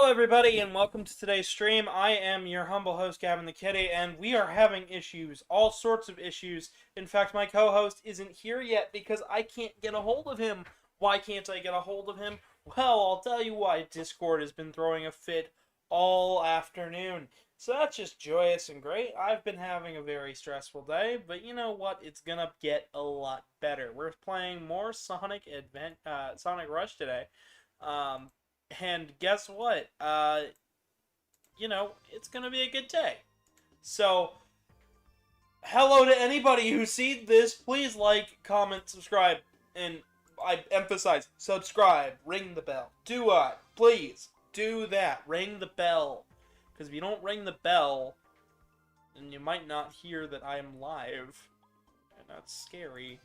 Hello everybody and welcome to today's stream. I am your humble host Gavin the Kitty and we are having issues, all sorts of issues. In fact, my co-host isn't here yet because I can't get a hold of him. Why can't I get a hold of him? Well, I'll tell you why. Discord has been throwing a fit all afternoon. So that's just joyous and great. I've been having a very stressful day, but you know what? It's gonna get a lot better. We're playing more Sonic Rush today. And guess what? It's gonna be a good day. So, hello to anybody who sees this. Please like, comment, subscribe, and I emphasize, subscribe, ring the bell. Do it. Please, do that. Ring the bell. Because if you don't ring the bell, then you might not hear that I am live. And that's scary.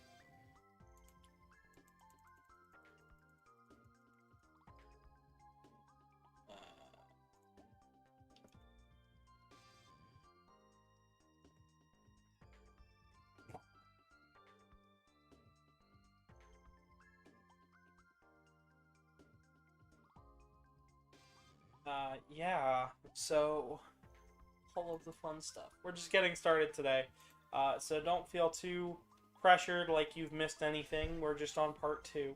Yeah, so, all of the fun stuff. We're just getting started today, so don't feel too pressured like you've missed anything. We're just on part 2.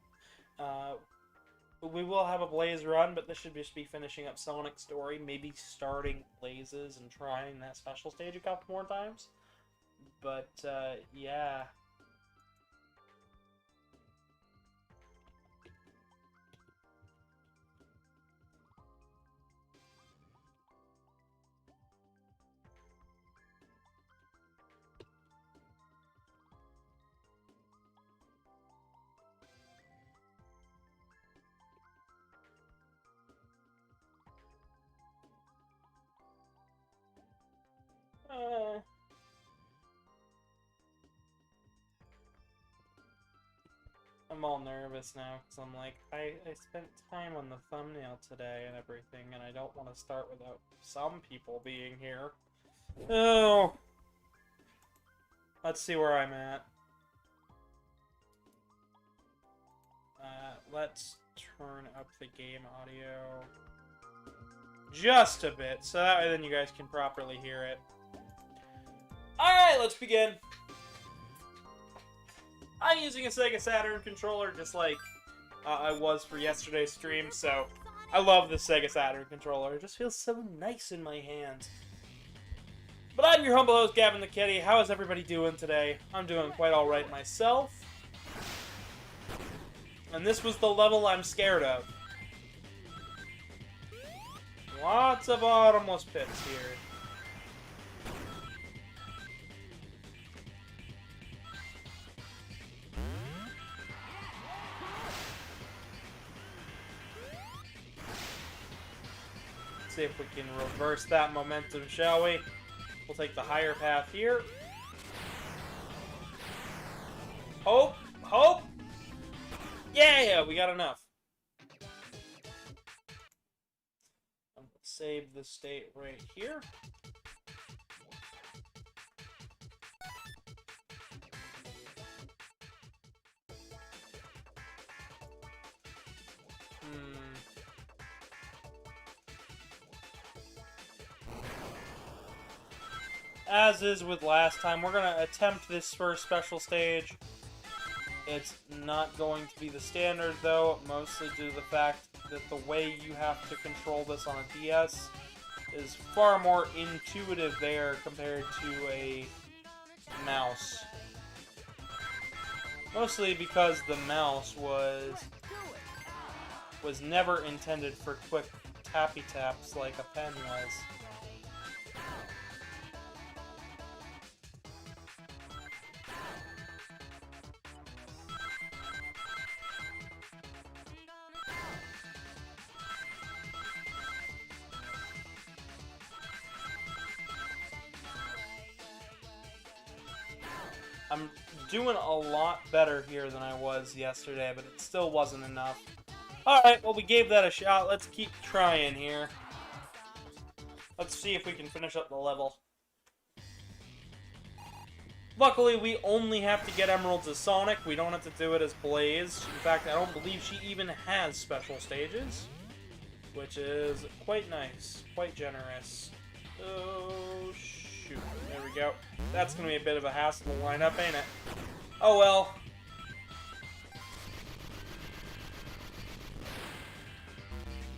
We will have a Blaze run, but this should just be finishing up Sonic's story, maybe starting Blazes and trying that special stage a couple more times. But, yeah. I'm all nervous now because I'm like, I spent time on the thumbnail today and everything, and I don't want to start without some people being here. Oh! Let's see where I'm at. Let's turn up the game audio just a bit, so that way then you guys can properly hear it. Alright, let's begin. I'm using a Sega Saturn controller just like I was for yesterday's stream, so I love the Sega Saturn controller. It just feels so nice in my hands. But I'm your humble host, Gavin the Kitty. How is everybody doing today? I'm doing quite alright myself. And this was the level I'm scared of. Lots of bottomless pits here. See if we can reverse that momentum, shall we? We'll take the higher path here. Hope! Hope! Yeah, we got enough. Save the state right here. As is with last time, we're going to attempt this first special stage. It's not going to be the standard, though, mostly due to the fact that the way you have to control this on a DS is far more intuitive there compared to a mouse. Mostly because the mouse was never intended for quick tappy taps like a pen was. I'm doing a lot better here than I was yesterday, but it still wasn't enough. Alright, well, we gave that a shot. Let's keep trying here. Let's see if we can finish up the level. Luckily, we only have to get emeralds as Sonic. We don't have to do it as Blaze. In fact, I don't believe she even has special stages. which is quite nice, quite generous. Oh, shoot. There we go. That's going to be a bit of a hassle to line up, ain't it? Oh, well.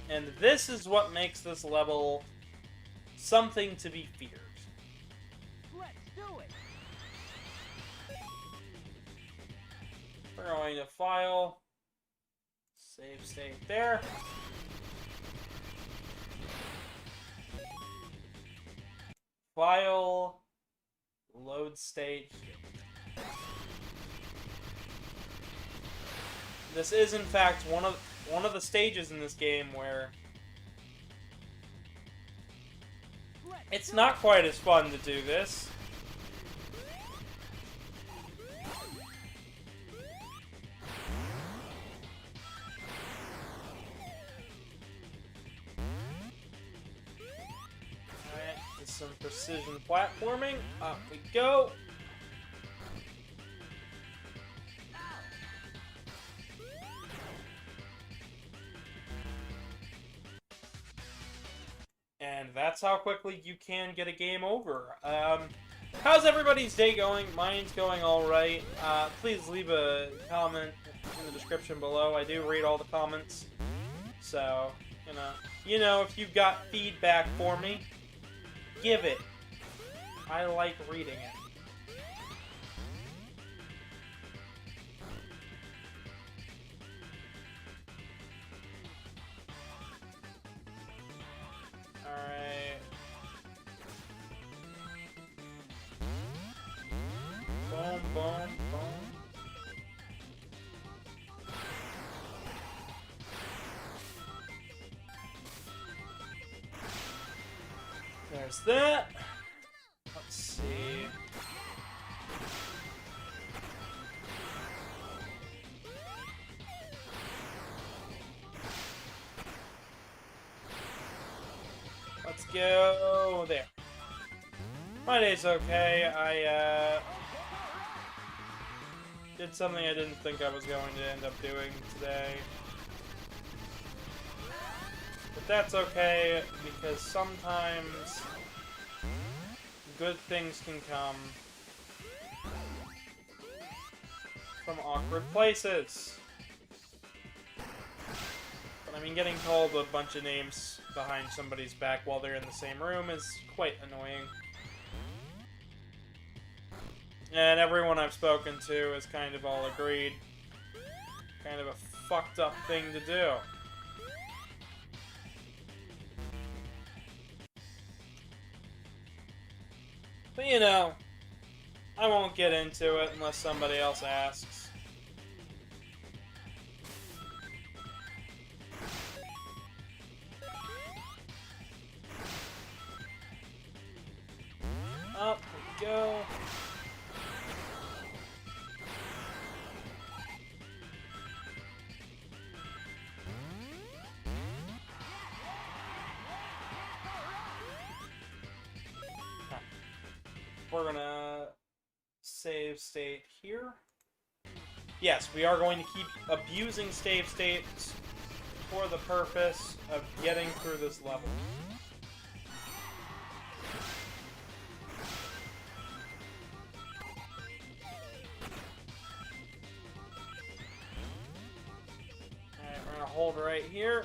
And this is what makes this level something to be feared. Let's do it. We're going to file, save state there. File, load state here. This is in fact one of the stages in this game where it's not quite as fun to do this. Alright, just some precision platforming. Up we go. And that's how quickly you can get a game over. How's everybody's day going? Mine's going alright. Please leave a comment in the description below. I do read all the comments. So, you know, if you've got feedback for me, give it. I like reading it. Alright. Boom, boom, boom. There's that. Let's see. Let's go there. My day's okay. I did something I didn't think I was going to end up doing today. But that's okay, because sometimes good things can come from awkward places. But I mean, getting called a bunch of names behind somebody's back while they're in the same room is quite annoying. And everyone I've spoken to has kind of all agreed. Kind of a fucked up thing to do. But you know, I won't get into it unless somebody else asks. Up we go. We're gonna save state here. Yes, we are going to keep abusing save states for the purpose of getting through this level. Alright, we're gonna hold right here.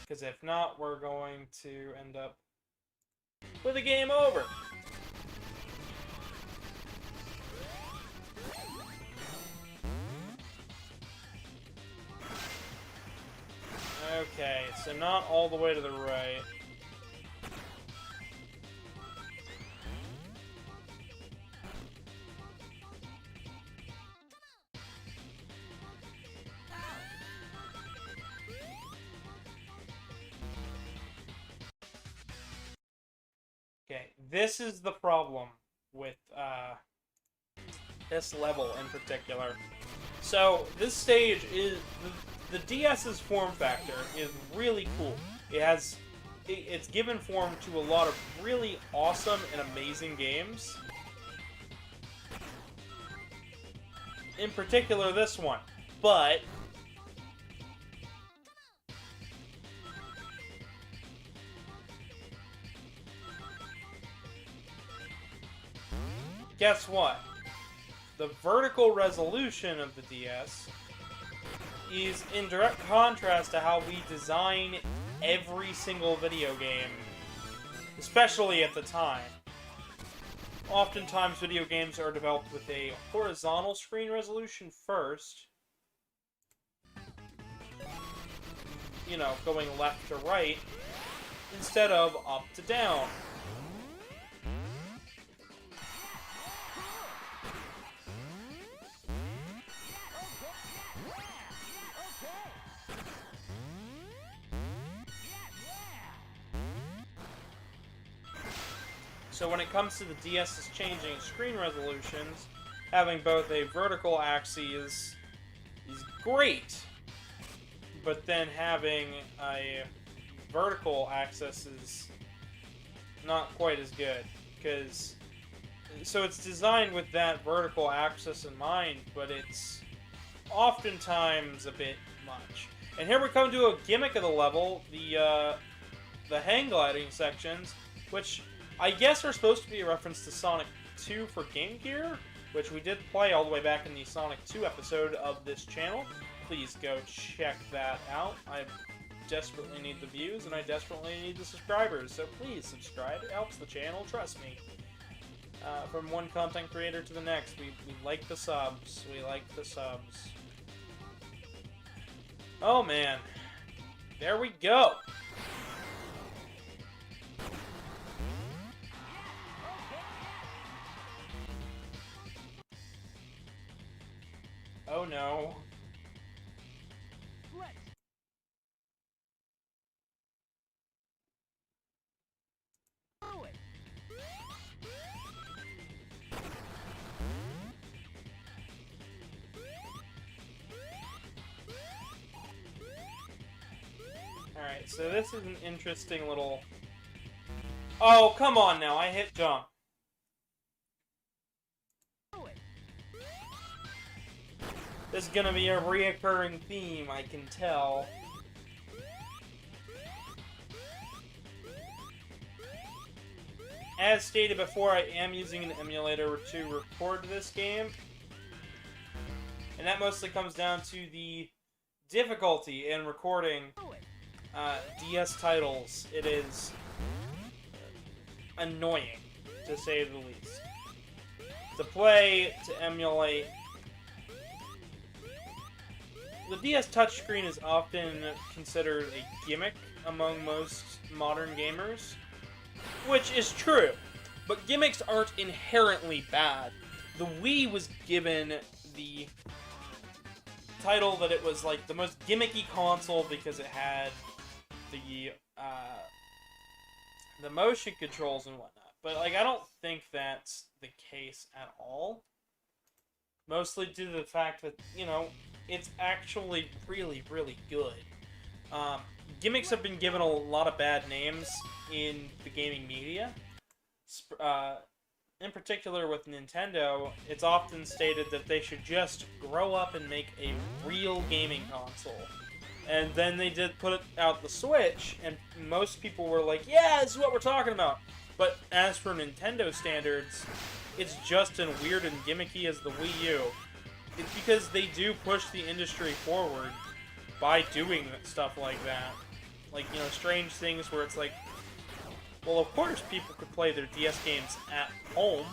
Because if not, we're going to end up with a game over. Okay, so not all the way to the right. Okay, this is the problem with this level in particular. So this stage is the DS's form factor is really cool. It's given form to a lot of really awesome and amazing games. In particular, this one. But guess what? The vertical resolution of the DS is in direct contrast to how we design every single video game, especially at the time. Oftentimes, video games are developed with a horizontal screen resolution first. You know, going left to right, instead of up to down. So when it comes to the DS's changing screen resolutions, having both a vertical axis is great, but then having a vertical axis is not quite as good, because so it's designed with that vertical axis in mind, but it's oftentimes a bit much. And here we come to a gimmick of the level, the hang gliding sections, which I guess are supposed to be a reference to Sonic 2 for Game Gear, which we did play all the way back in the Sonic 2 episode of this channel. Please go check that out. I desperately need the views, and I desperately need the subscribers, so please subscribe. It helps the channel, trust me. From one content creator to the next, we like the subs. We like the subs. Oh man. There we go. Oh no. Let's do it. Alright, so this is an interesting little... Oh, come on now, I hit jump. This is gonna be a reoccurring theme, I can tell. As stated before, I am using an emulator to record this game. And that mostly comes down to the difficulty in recording DS titles. It is annoying, to say the least. To play, to emulate. The DS touchscreen is often considered a gimmick among most modern gamers, which is true, but gimmicks aren't inherently bad. The Wii was given the title that it was like the most gimmicky console because it had the motion controls and whatnot, but like I don't think that's the case at all. Mostly due to the fact that, you know, it's actually really, really good. Gimmicks have been given a lot of bad names in the gaming media. In particular with Nintendo, it's often stated that they should just grow up and make a real gaming console. And then they did put out the Switch, and most people were like, yeah, this is what we're talking about. But as for Nintendo standards, it's just as weird and gimmicky as the Wii U. It's because they do push the industry forward by doing stuff like that. Like, you know, strange things where it's like, well, of course people could play their DS games at home,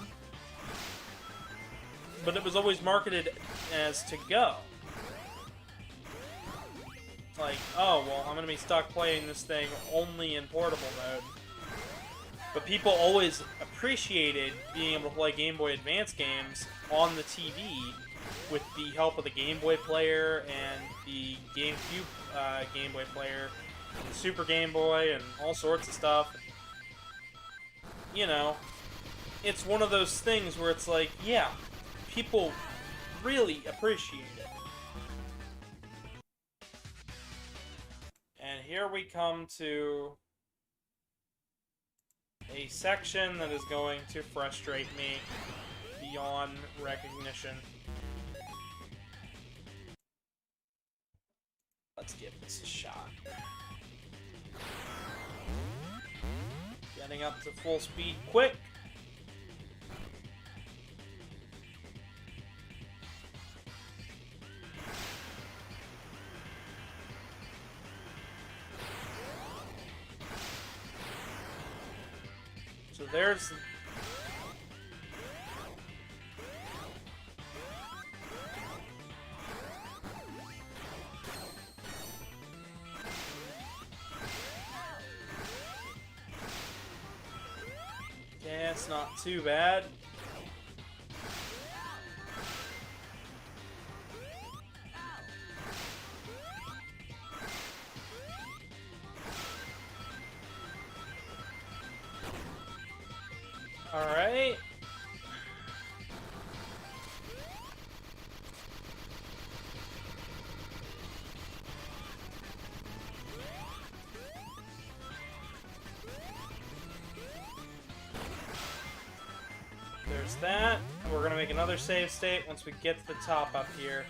but it was always marketed as to go. Like, oh, well, I'm going to be stuck playing this thing only in portable mode. But people always appreciated being able to play Game Boy Advance games on the TV with the help of the Game Boy player and the GameCube Game Boy player, and the Super Game Boy, and all sorts of stuff. You know, it's one of those things where it's like, yeah, people really appreciate it. And here we come to a section that is going to frustrate me beyond recognition. Let's give this a shot. Getting up to full speed quick. So there's... Yeah, it's not too bad. Alright. There's that. We're gonna make another save state once we get to the top up here.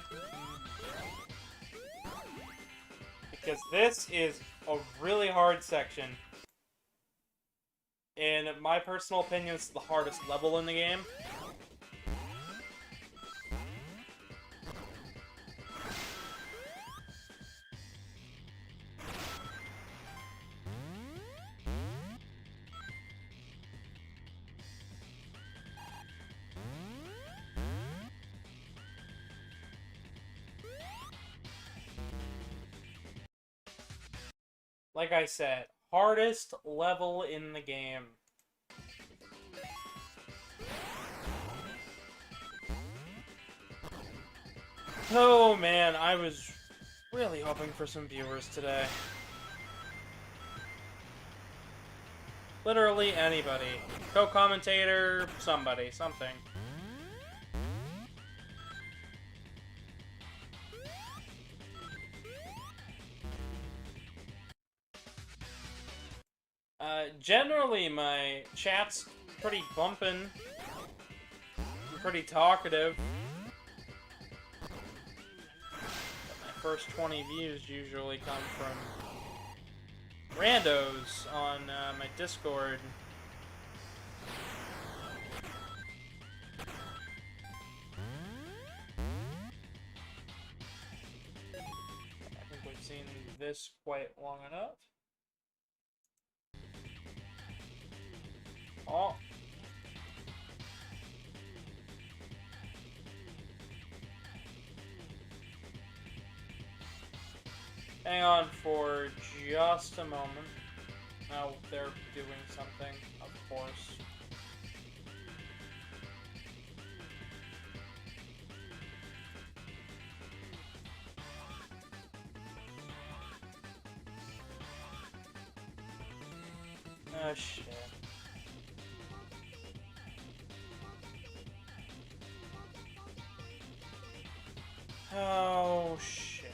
Because this is a really hard section. In my personal opinion, it's the hardest level in the game. Like I said, hardest level in the game. Oh man, I was really hoping for some viewers today. Literally anybody. Co-commentator, somebody, something. Generally, my chat's pretty bumpin'. I'm pretty talkative. But my first 20 views usually come from randos on my Discord. I think we've seen this quite long enough. Oh. Hang on for just a moment. Now they're doing something, of course. Oh shit. Oh, shit.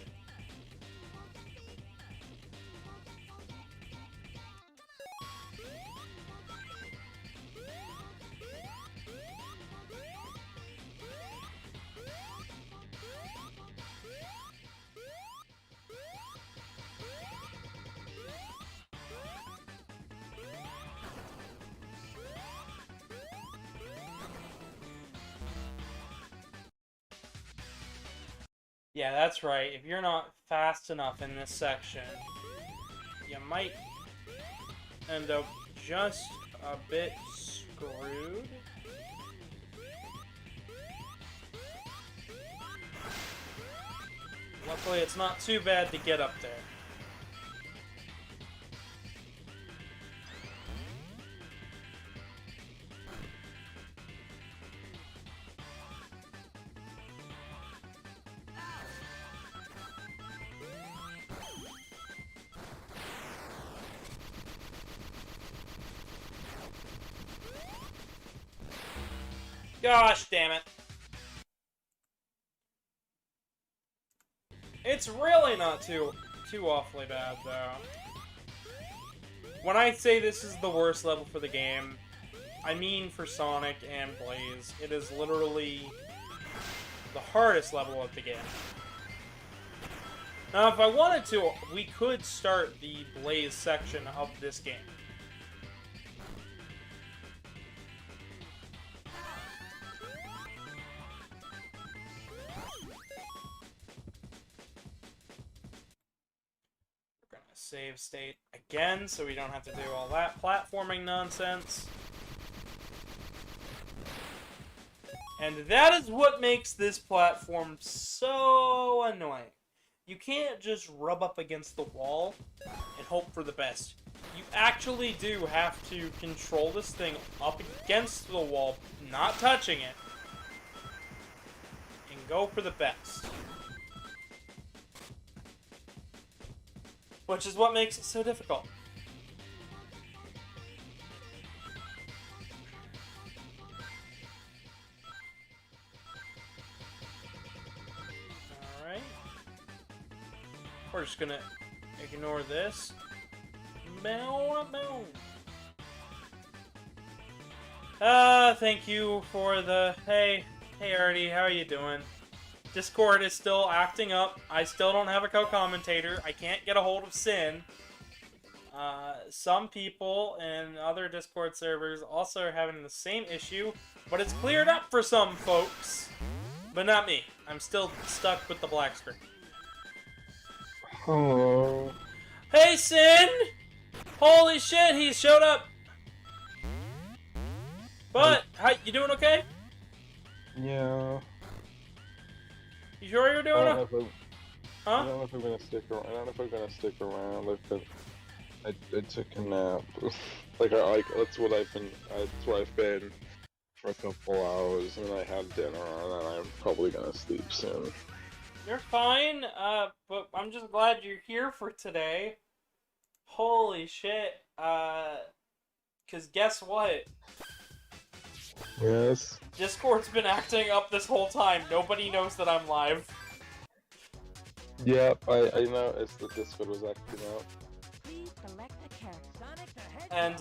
Yeah, that's right. If you're not fast enough in this section, you might end up just a bit screwed. Luckily, it's not too bad to get up there. Gosh damn it. It's really not too awfully bad, though. When I say this is the worst level for the game, I mean for Sonic and Blaze. It is literally the hardest level of the game. Now, if I wanted to, we could start the Blaze section of this game. We're gonna save state again, so we don't have to do all that platforming nonsense. And that is what makes this platform so annoying. You can't just rub up against the wall and hope for the best. You actually do have to control this thing up against the wall, not touching it, and go for the best. Which is what makes it so difficult. We're just gonna ignore this. Thank you for the... Hey, Artie, how are you doing? Discord is still acting up. I still don't have a co-commentator. I can't get a hold of Sin. Some people in other Discord servers also are having the same issue, but it's cleared up for some folks. But not me. I'm still stuck with the black screen. Hello. Hey, Sin! Holy shit, he showed up! But, hi, you doing okay? Yeah. You sure you're doing okay? I don't know if I'm gonna stick around. I don't know if I'm gonna stick around. I took a nap. That's what I've been for a couple hours, and I had dinner, and then I'm probably gonna sleep soon. You're fine, but I'm just glad you're here for today. Holy shit, 'cause guess what? Yes? Discord's been acting up this whole time. Nobody knows that I'm live. Yep, I noticed that Discord was acting out. Please select a character. Sonic the Hedgehog. And,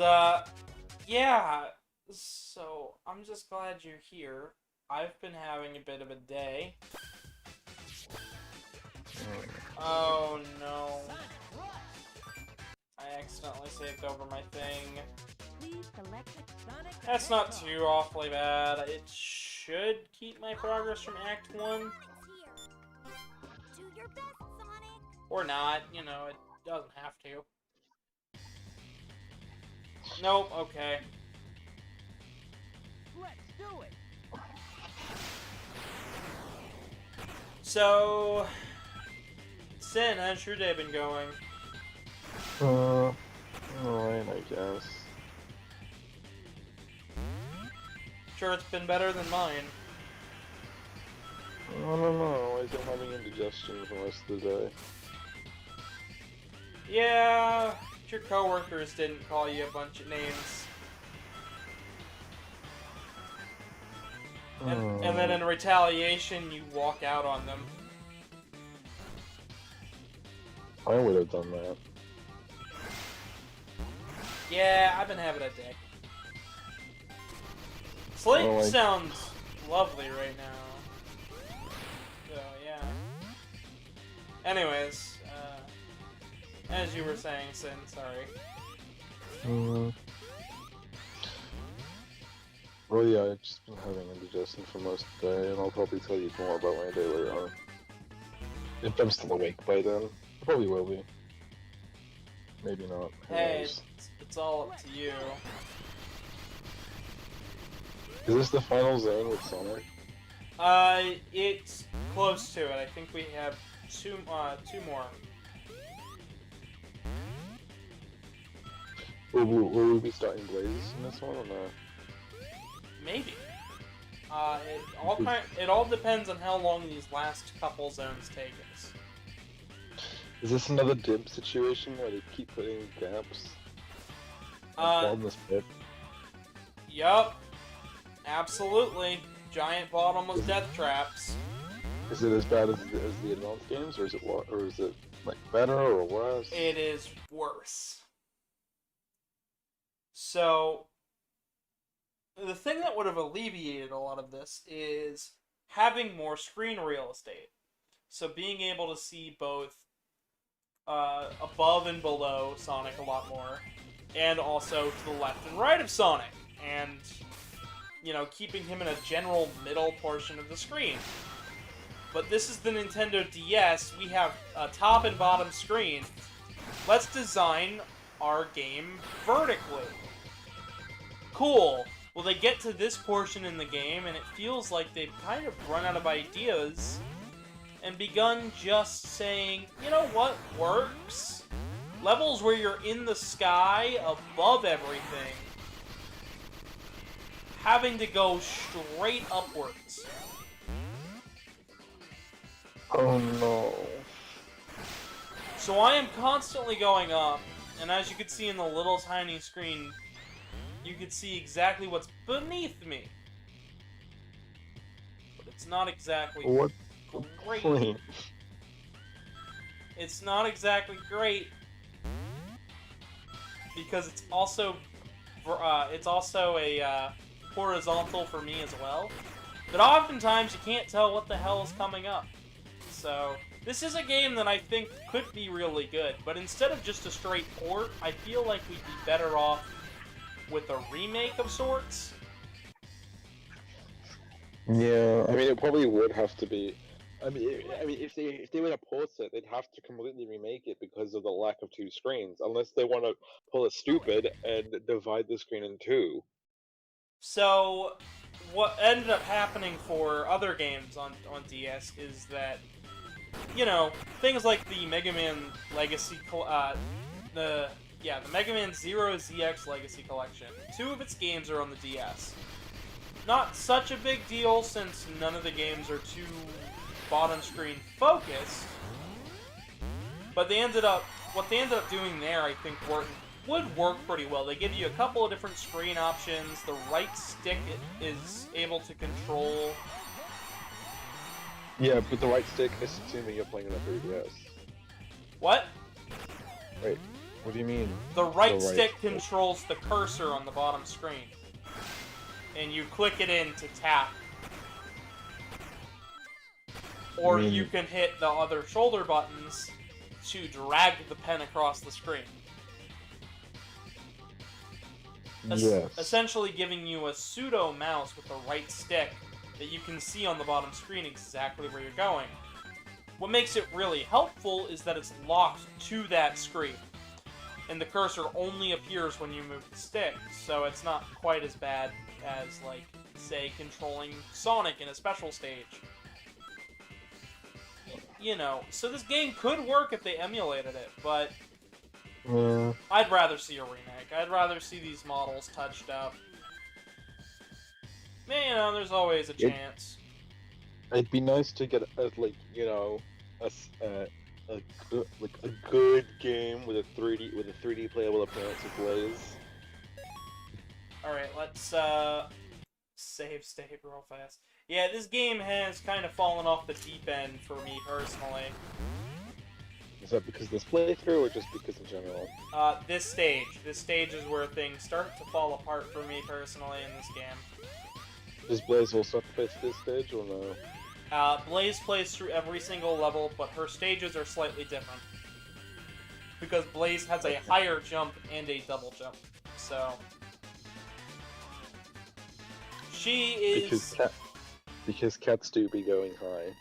yeah, so I'm just glad you're here. I've been having a bit of a day. Oh no. I accidentally saved over my thing. Please select a Sonic the That's not Hedgehog. too awfully bad. It should keep my progress from Act 1. Do your best, Sonic. Or not, you know, it doesn't have to. Nope, okay. Let's do it. So... Sin, how's your day been going? Alright, I guess. Sure, it's been better than mine. I don't know, I've been having indigestion for most of the day. Yeah, your coworkers didn't call you a bunch of names. And then in retaliation, you walk out on them. I would have done that. Yeah, I've been having a day. Sleep Oh, sounds lovely right now. So, yeah. Anyways, as you were saying, Sin, sorry. Well, yeah, I've just been having indigestion for most of the day, and I'll probably tell you more about my day later on. If I'm still awake by then. I probably will be. Maybe not. Who Hey, knows? it's all up to you. Is this the final zone with Sonic? It's close to it. I think we have two more. Will we be starting Blaze in this one or not? Maybe. It all depends on how long these last couple zones take us. Is this another dib situation where they keep putting gaps on this pit? Yup. Absolutely. Giant bottomless death traps. Is it as bad as the advanced games, or is it like better or worse? It is worse. So, the thing that would have alleviated a lot of this is having more screen real estate. So being able to see both above and below Sonic a lot more, and also to the left and right of Sonic, and, you know, keeping him in a general middle portion of the screen. But this is the Nintendo DS. We have a top and bottom screen. Let's design our game vertically. Cool. Well, they get to this portion in the game, and it feels like they've kind of run out of ideas and begun just saying, you know what works? Levels where you're in the sky above everything, having to go straight upwards. Oh no. So I am constantly going up, and as you can see in the little tiny screen, you can see exactly what's beneath me. But it's not exactly What great. point? It's not exactly great because it's also a horizontal for me as well. But oftentimes you can't tell what the hell is coming up. So this is a game that I think could be really good, but instead of just a straight port, I feel like we'd be better off with a remake of sorts. Yeah, I mean, it probably would have to be. If they were to port it, they'd have to completely remake it because of the lack of two screens. Unless they want to pull it stupid and divide the screen in two. So what ended up happening for other games on DS is that, you know, things like the Mega Man Legacy, the Mega Man Zero ZX Legacy Collection. 2 of its games are on the DS. Not such a big deal since none of the games are too bottom screen focused, but what they ended up doing there, I think, would work pretty well. They give you a couple of different screen options. The right stick is able to control. Yeah, but the right stick is assuming you're playing on a 3DS. What? Wait, what do you mean? The right stick controls the cursor on the bottom screen, and you click it in to tap. Or you can hit the other shoulder buttons to drag the pen across the screen. Yes. Essentially giving you a pseudo mouse with the right stick that you can see on the bottom screen exactly where you're going. What makes it really helpful is that it's locked to that screen, and the cursor only appears when you move the stick, so it's not quite as bad as, like, say, controlling Sonic in a special stage. You know, so this game could work if they emulated it, but Yeah. I'd rather see a remake. I'd rather see these models touched up. Man, you know, there's always a chance. It'd be nice to get a good game with a 3D playable appearance of Blaze. All right, let's save state real fast. Yeah, this game has kind of fallen off the deep end for me personally. Is that because of this playthrough, or just because in general? This stage. This stage is where things start to fall apart for me personally in this game. Does Blaze also play through this stage, or no? Blaze plays through every single level, but her stages are slightly different. Because Blaze has a higher jump and a double jump. So she is... Because cats do be going high.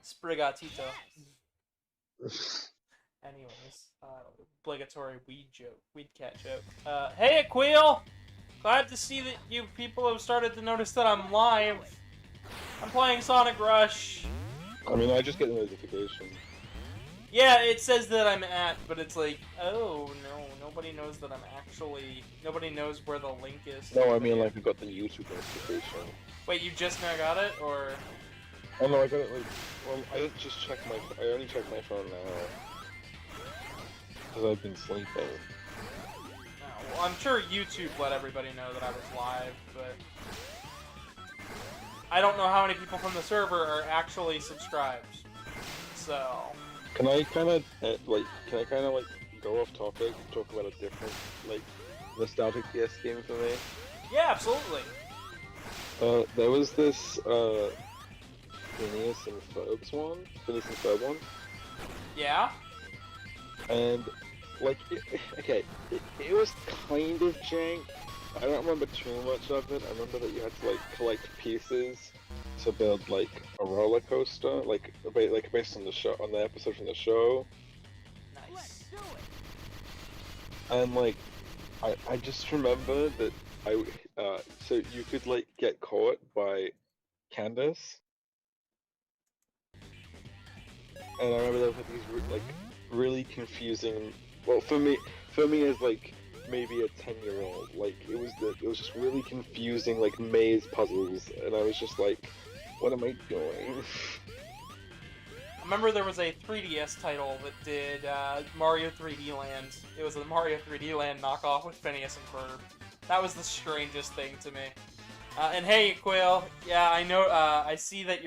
Sprigatito. Anyways, obligatory weed cat joke. Hey Aquil! Glad to see that you people have started to notice that I'm live. I'm playing Sonic Rush. I mean, I just get a notification. Yeah, it says that I'm at, but it's like, oh no, nobody knows that I'm actually... Nobody knows where the link is. No, I mean, like, I got the YouTube notification. Wait, you just now got it, or...? Oh no, I got it, like... Well, I didn't just check my... I only checked my phone now. Because I've been sleeping. Oh, well, I'm sure YouTube let everybody know that I was live, but... I don't know how many people from the server are actually subscribed. So... Can I kind of, go off topic, talk about a different, like, nostalgic DS game for me? Yeah, absolutely. There was this, Phineas and Ferb one? Yeah? And, like, it was kind of jank. I don't remember too much of it. I remember that you had to, like, collect pieces to build, like, a roller coaster, like based on the show, on the episode from the show. Nice. Do it. And, like, I just remember that so you could, like, get caught by Candace. And I remember there was, like, these, like, really confusing, well, for me as, like, maybe a 10-year-old, like, it was just really confusing, like, maze puzzles, and I was just like, what am I doing? I remember there was a 3DS title that did Mario 3D Land. It was a Mario 3D Land knockoff with Phineas and Ferb. That was the strangest thing to me. And hey, Quail, yeah, I know, I see that.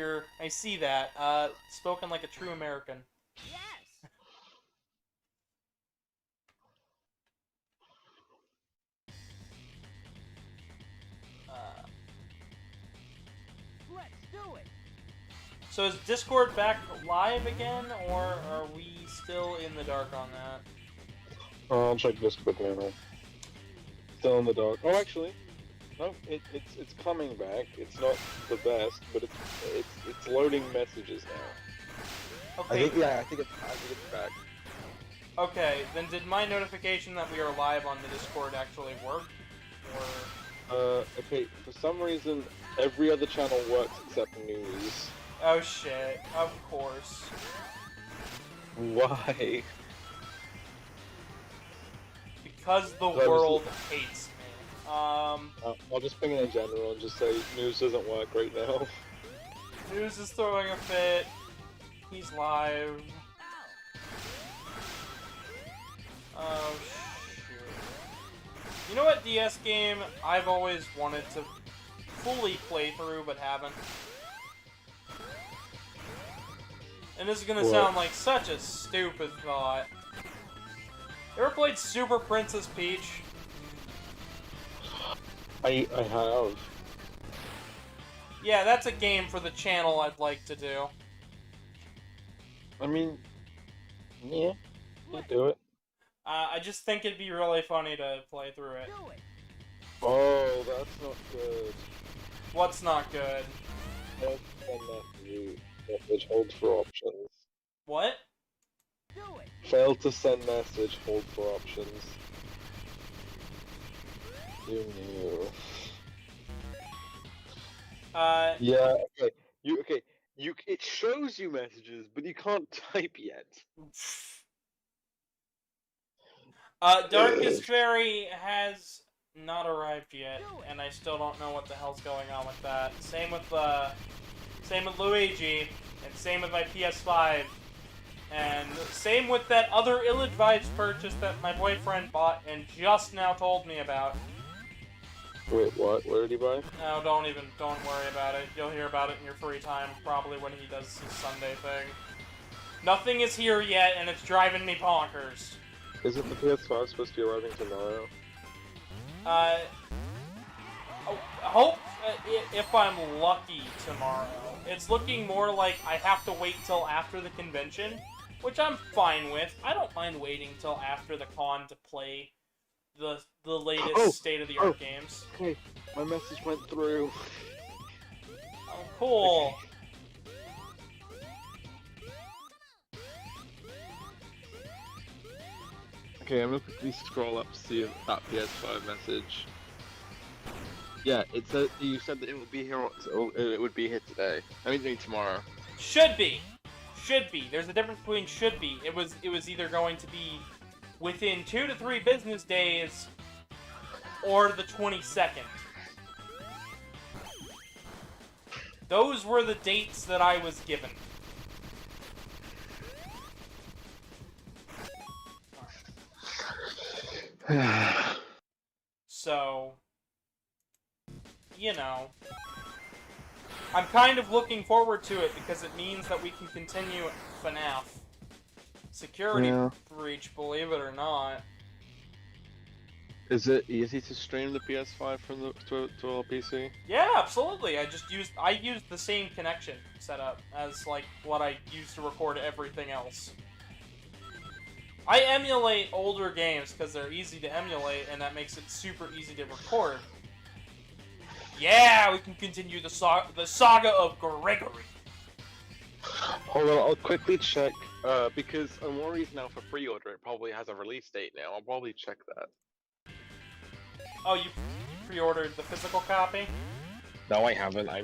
Spoken like a true American. Yes. Let's do it. So is Discord back live again, or are we still in the dark on that? I'll check Discord now. Still in the dark. Oh, actually, no, it's coming back. It's not the best, but it's loading messages now. Okay. I think it's back. Okay, then did my notification that we are live on the Discord actually work? Or... Okay, for some reason, every other channel works except news. Oh shit, of course. Why? Because the was- world hates me. I'll just ping it in general and just say news doesn't work right now. News is throwing a fit. He's live. Oh shoot. You know what DS game I've always wanted to fully play through but haven't? And this is gonna What? sound like such a stupid thought. You ever played Super Princess Peach? I have. Yeah, that's a game for the channel I'd like to do. I mean, yeah, you do it. I just think it'd be really funny to play through it. Do it. Oh, that's not good. What's not good? Don't send that to message, hold for options. What? Do it. Fail to send message, hold for options. You knew. Yeah, okay. It shows you messages, but you can't type yet. Darkest Fairy has not arrived yet, and I still don't know what the hell's going on with that. Same with Luigi, and same with my PS5, and same with that other ill-advised purchase that my boyfriend bought and just now told me about. Wait, what? What did he buy? No, don't worry about it. You'll hear about it in your free time, probably when he does his Sunday thing. Nothing is here yet, and it's driving me bonkers. Isn't the PS5 supposed to be arriving tomorrow? If I'm lucky tomorrow. It's looking more like I have to wait till after the convention, which I'm fine with. I don't mind waiting till after the con to play the latest state-of-the-art games. Okay, my message went through. Oh, cool. Okay, I'm gonna quickly scroll up to see that PS5 message. Yeah, it said you said that it would be here. It would be here today. I mean tomorrow. Should be. There's a difference between should be. It was either going to be within 2 to 3 business days or the 22nd. Those were the dates that I was given. So, you know, I'm kind of looking forward to it because it means that we can continue FNAF. Security breach, believe it or not. Is it easy to stream the PS5 from the to a PC? Yeah, absolutely. I used the same connection setup as like what I used to record everything else. I emulate older games because they're easy to emulate, and that makes it super easy to record. Yeah, we can continue the saga of Gregory. Hold on, I'll quickly check, because Omori's now for pre-order. It probably has a release date now. I'll probably check that. Oh, you pre-ordered the physical copy? No, I haven't. I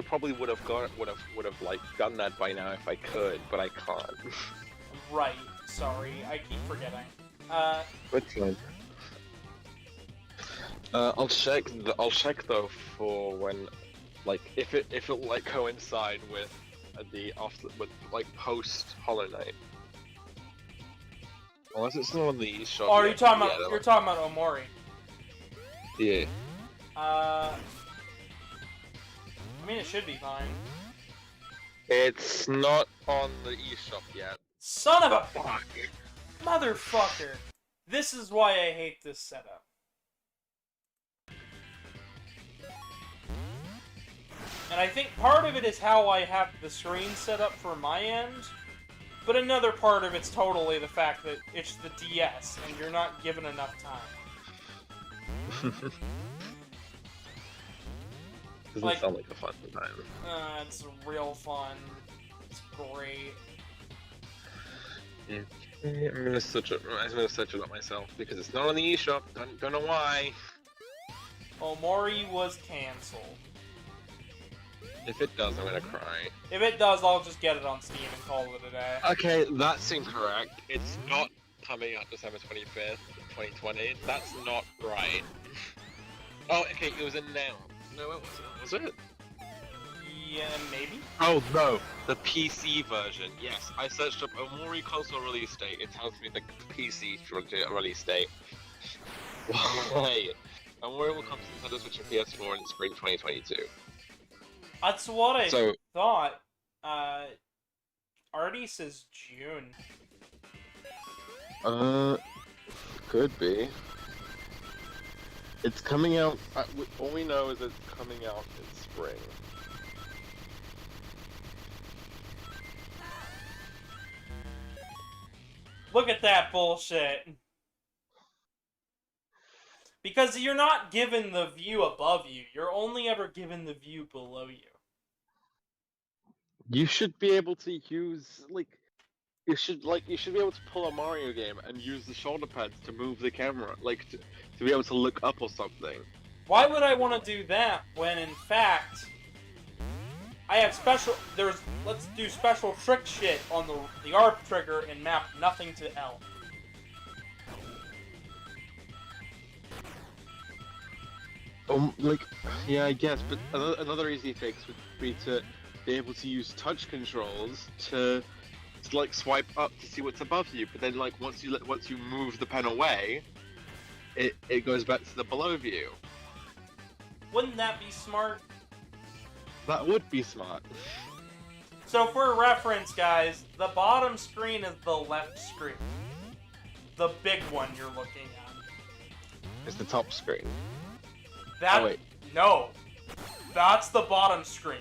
probably would have like done that by now if I could, but I can't. Right. Sorry, I keep forgetting. Which one? I'll check. I'll check though for when, like, if it'll like coincide with with like post Hollow Knight. Unless it's not on the eShop. Oh, are you talking about? You're talking about Omori. Yeah. I mean, it should be fine. It's not on the eShop yet. Son of a fuck! Motherfucker! This is why I hate this setup. And I think part of it is how I have the screen set up for my end, but another part of it's totally the fact that it's the DS, and you're not given enough time. Doesn't Like- sound like a fun time. It's real fun. It's great. I'm gonna search it up myself because it's not on the eShop. Don't know why. Omori was cancelled. If it does, I'm gonna cry. If it does, I'll just get it on Steam and call it a day. Okay, that's incorrect. It's not coming out December 25th, 2020. That's not right. Oh, okay, it was announced. No, it wasn't. Was it? Yeah, maybe? Oh, no. The PC version. Yes, I searched up Omori console release date. It tells me the PC release date. Why? Omori will come to Nintendo Switch and PS4 in spring 2022. That's what I So, thought. Already says June. could be. It's coming out. All we know is it's coming out in spring. Look at that bullshit. Because you're not given the view above you. You're only ever given the view below you. You should be able to use you should be able to pull a Mario game and use the shoulder pads to move the camera, like to be able to look up or something. Why would I want to do that when, in fact, I have special... Let's do special trick shit on the ARP trigger and map nothing to L. Yeah, I guess, but another easy fix would be to be able to use touch controls to like swipe up to see what's above you, but then like once you move the pen away, it goes back to the below view. Wouldn't that be smart? That would be smart. So for reference, guys, the bottom screen is the left screen. The big one you're looking at. It's the top screen. That... Oh, wait. No. That's the bottom screen.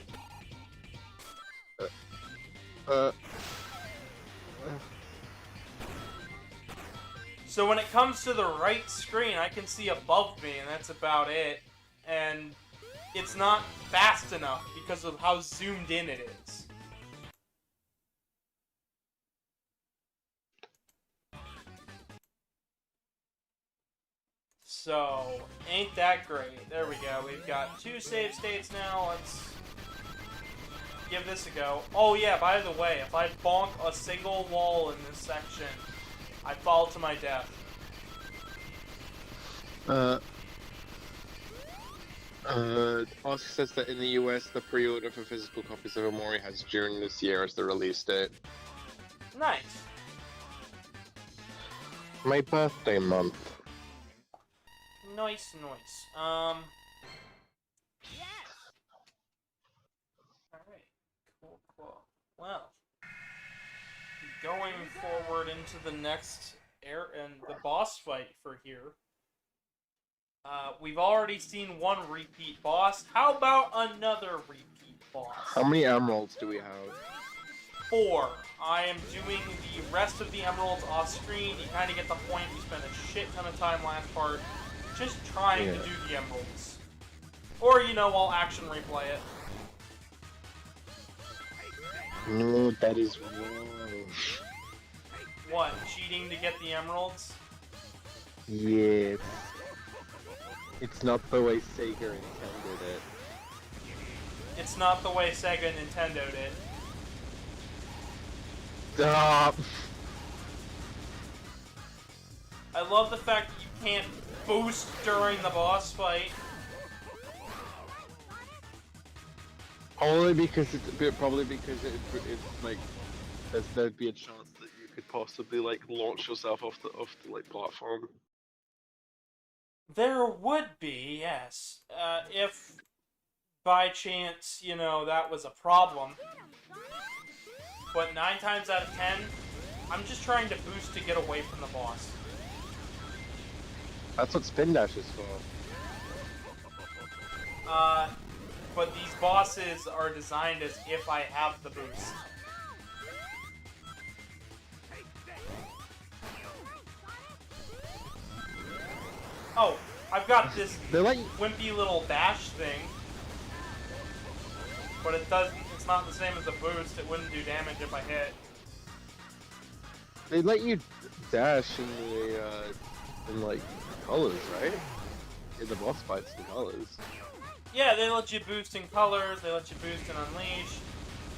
So when it comes to the right screen, I can see above me, and that's about it. And it's not fast enough because of how zoomed in it is. So, ain't that great. There we go. We've got 2 save states now. Let's give this a go. Oh yeah, by the way, if I bonk a single wall in this section, I fall to my death. Also says that in the US, the pre-order for physical copies of Omori has June this year as the release date. Nice. My birthday month. Nice. Yes. Alright. Cool. Well, going forward into the next and the boss fight for here. We've already seen one repeat boss. How about another repeat boss? How many emeralds do we have? 4. I am doing the rest of the emeralds off screen. You kind of get the point. We spent a shit ton of time last part just trying to do the emeralds. Or, you know, I'll action replay it. No, that is wrong. What, cheating to get the emeralds? Yes. It's not the way Sega intended it. It's not the way Sega and Nintendo did. Stop! I love the fact that you can't boost during the boss fight. Probably because it's like there'd be a chance that you could possibly like launch yourself off the like platform. There would be, yes. If by chance, you know, that was a problem. But 9 times out of 10, I'm just trying to boost to get away from the boss. That's what spin dash is for. But these bosses are designed as if I have the boost. Oh, I've got this wimpy little dash thing. But it doesn't, it's not the same as the boost, it wouldn't do damage if I hit. They let you dash in the in like colors, right? In the boss fights in colors. Yeah, they let you boost in colors, they let you boost in Unleash,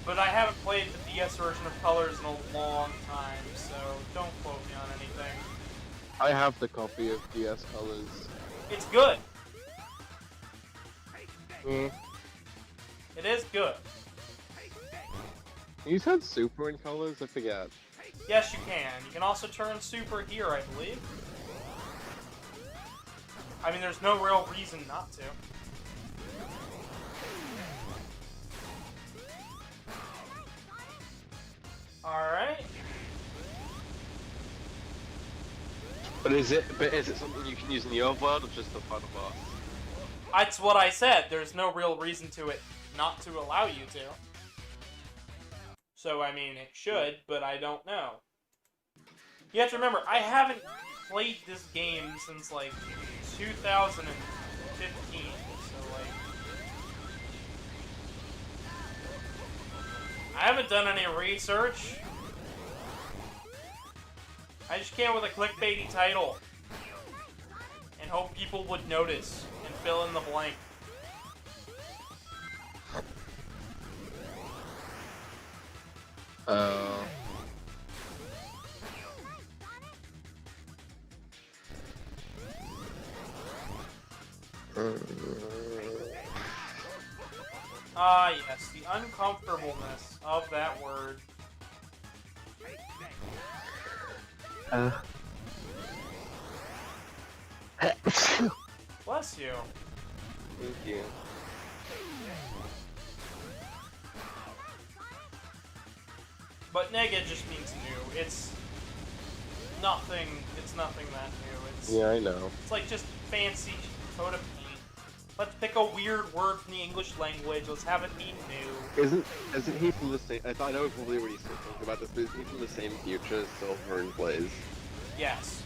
but I haven't played the DS version of colors in a long time, so don't quote me on anything. I have the copy of DS colors. It's good. Mm. It is good. You said super in colors? I forget. Yes, you can. You can also turn super here, I believe. I mean, there's no real reason not to. Alright. But is it something you can use in the overworld or just the final boss? That's what I said. There's no real reason to it not to allow you to. So, I mean, it should, but I don't know. You have to remember, I haven't played this game since, like, 2015, so, like... I haven't done any research. I just came with a clickbaity title. And hope people would notice and fill in the blank. Ah, yes, the uncomfortableness of that word. Bless you. Thank you. But nega just means new. It's nothing that new. It's, Yeah, I know. it's like just fancy coat of paint. Let's pick a weird word from the English language, let's have it mean new. Isn't he from the same? I know probably already talking about this, but isn't he from the same future as Silver and Blaze? Yes.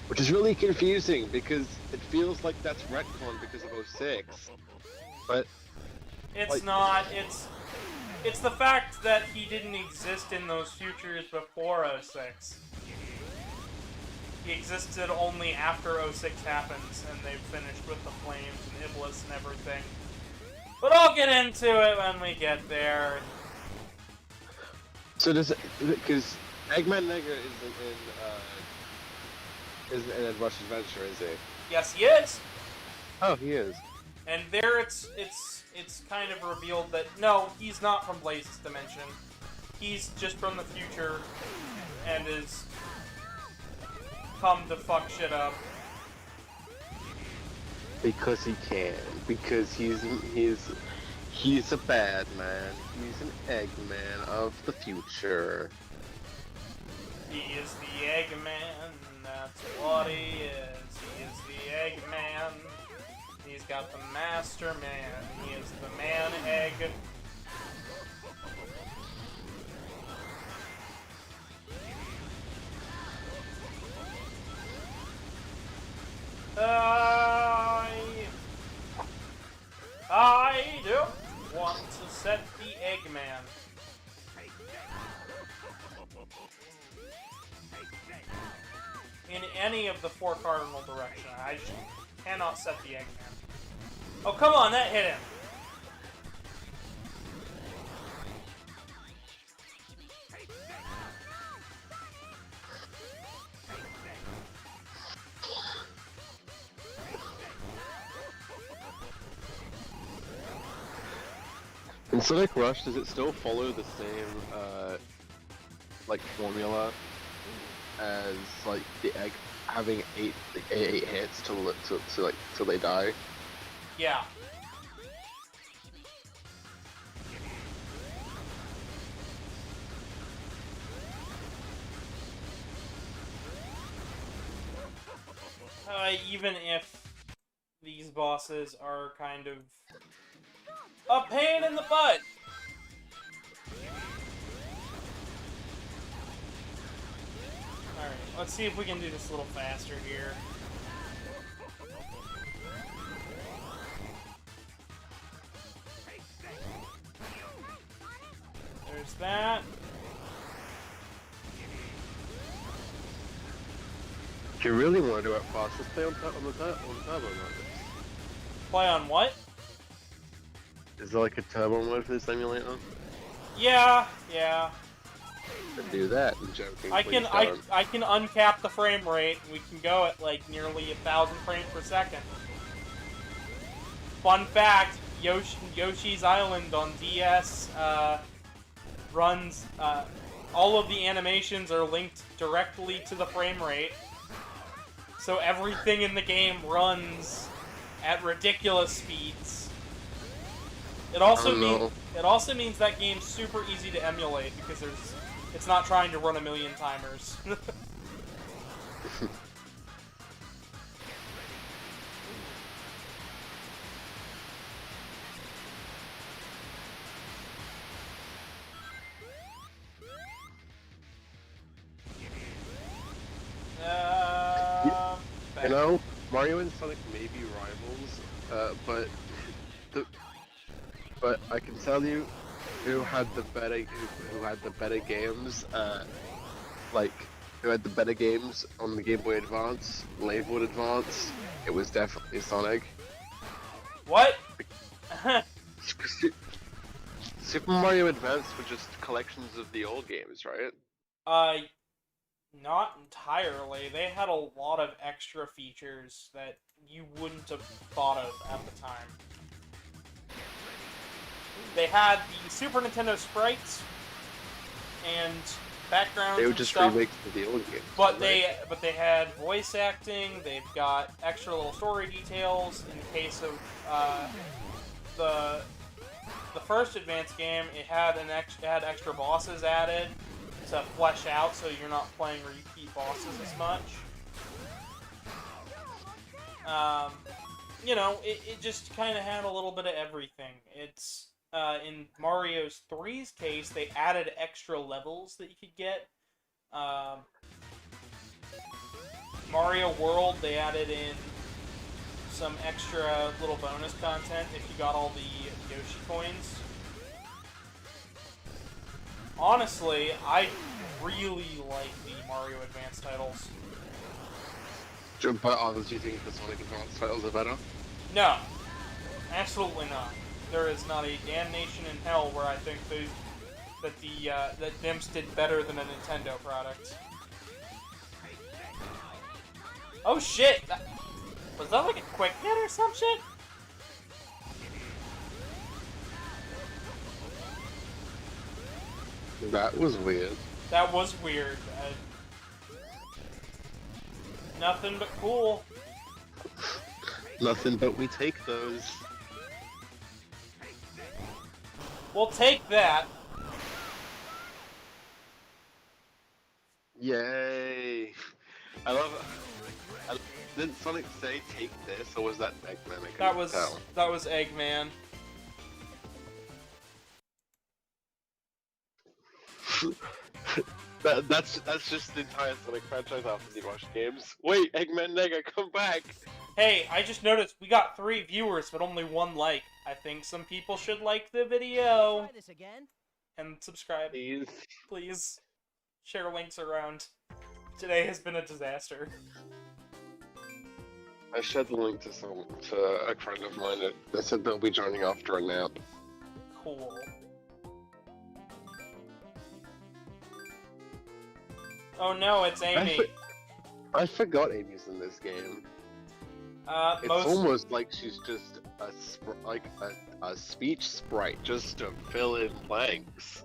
Which is really confusing because it feels like that's retcon because of 06. But It's like- not, it's the fact that he didn't exist in those futures before 06. He existed only after 06 happens, and they've finished with the flames and Iblis and everything. But I'll get into it when we get there. so does it, because Eggman Nega isn't in Rush Adventure, is he? Yes, he is! Oh, he is. And there it's kind of revealed that, no, he's not from Blaze's dimension. He's just from the future, and is come to fuck shit up. Because he can. Because he's a bad man. He's an Eggman of the future. He is the Eggman, that's what he is. He is the Eggman. He's got the Master Man. He is the Man Egg. I don't want to set the Eggman. In any of the 4 cardinal directions. I just cannot set the Eggman. Oh, come on, that hit him. In Sonic Rush, does it still follow the same, like, formula as, like, the egg having eight hits till they die? Yeah. Even if these bosses are kind of a pain in the butt. Alright, let's see if we can do this a little faster here. There's that. If you really want to do it fast, just play on the turbo mode. Play on what? Is there like a turbo mode for this emulator? Yeah. Then do that. I'm joking. I please can don't. uncap the frame rate. We can go at like nearly 1,000 frames per second. Fun fact: Yoshi's Island on DS runs. All of the animations are linked directly to the frame rate, so everything in the game runs at ridiculous speeds. It also means that game's super easy to emulate because it's not trying to run a million timers. You know, Mario and Sonic may be rivals, but I can tell you who had the better games, who had the better games on the Game Boy Advance, labeled Advance. It was definitely Sonic. What? Super Mario Advance were just collections of the old games, right? Not entirely. They had a lot of extra features that you wouldn't have thought of at the time. They had the Super Nintendo sprites and backgrounds. They were and just stuff, remakes of the old games. but right? they had voice acting. They've got extra little story details. In the case of the first advanced game, it had extra bosses added to flesh out, so you're not playing repeat bosses as much. You know, it just kind of had a little bit of everything. It's in Mario's 3's case, they added extra levels that you could get. Mario World, they added in some extra little bonus content if you got all the Yoshi coins. Honestly, I really like the Mario Advance titles. But honestly, do you think the Sonic Advance titles are better? No, absolutely not. There is not a damnation in hell where I think that Dimps did better than a Nintendo product. Oh shit! Was that like a quick hit or some shit? That was weird. That was weird. Nothing but cool. Nothing but we take those. We'll take that. Yay! I love it. Didn't Sonic say take this, or was that Eggman? That was Eggman. That's just the entire Sonic franchise after the Rush games. Wait, Eggman Nega, come back! Hey, I just noticed we got 3 viewers, but only 1 like. I think some people should like the video. Try this again. And subscribe. Please. Please. Share links around. Today has been a disaster. I shared the link to a friend of mine that said they'll be joining after a nap. Cool. Oh no, it's Amy. I forgot Amy's in this game. It's almost like she's just a speech sprite just to fill in blanks.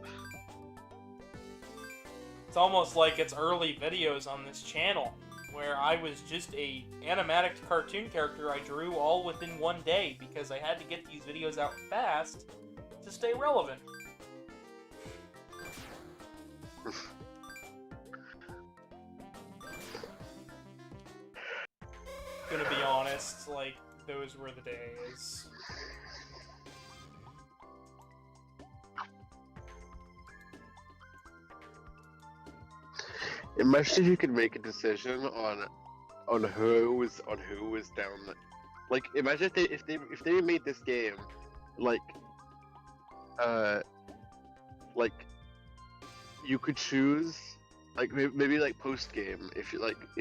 It's almost like it's early videos on this channel, where I was just a animatic cartoon character I drew all within 1 day because I had to get these videos out fast to stay relevant. Gonna be honest, like, those were the days. Imagine if you could make a decision on who was down. Like, imagine if they made this game, like you could choose, like maybe like post game if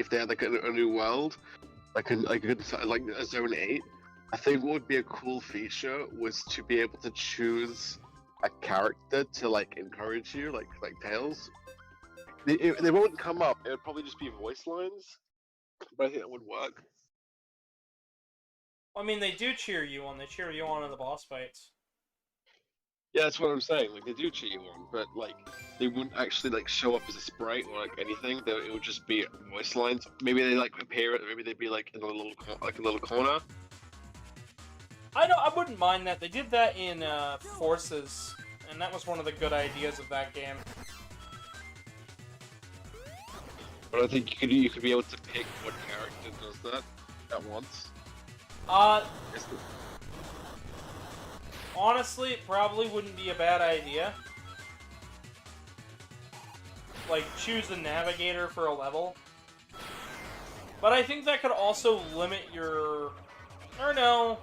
they had like a new world, like a Zone 8. I think what would be a cool feature was to be able to choose a character to like encourage you, like Tails. They won't come up. It would probably just be voice lines, but I think that would work. I mean, they do cheer you on. They cheer you on in the boss fights. Yeah, that's what I'm saying. Like, they do cheer you on, but like they wouldn't actually like show up as a sprite or like anything. It would just be voice lines. Maybe they like appear. Maybe they'd be like in a little corner. I wouldn't mind that. They did that in Forces, and that was one of the good ideas of that game. But I think you could be able to pick what character does that at once. Honestly, it probably wouldn't be a bad idea. Like, choose the navigator for a level. But I think that could also limit your... Or no.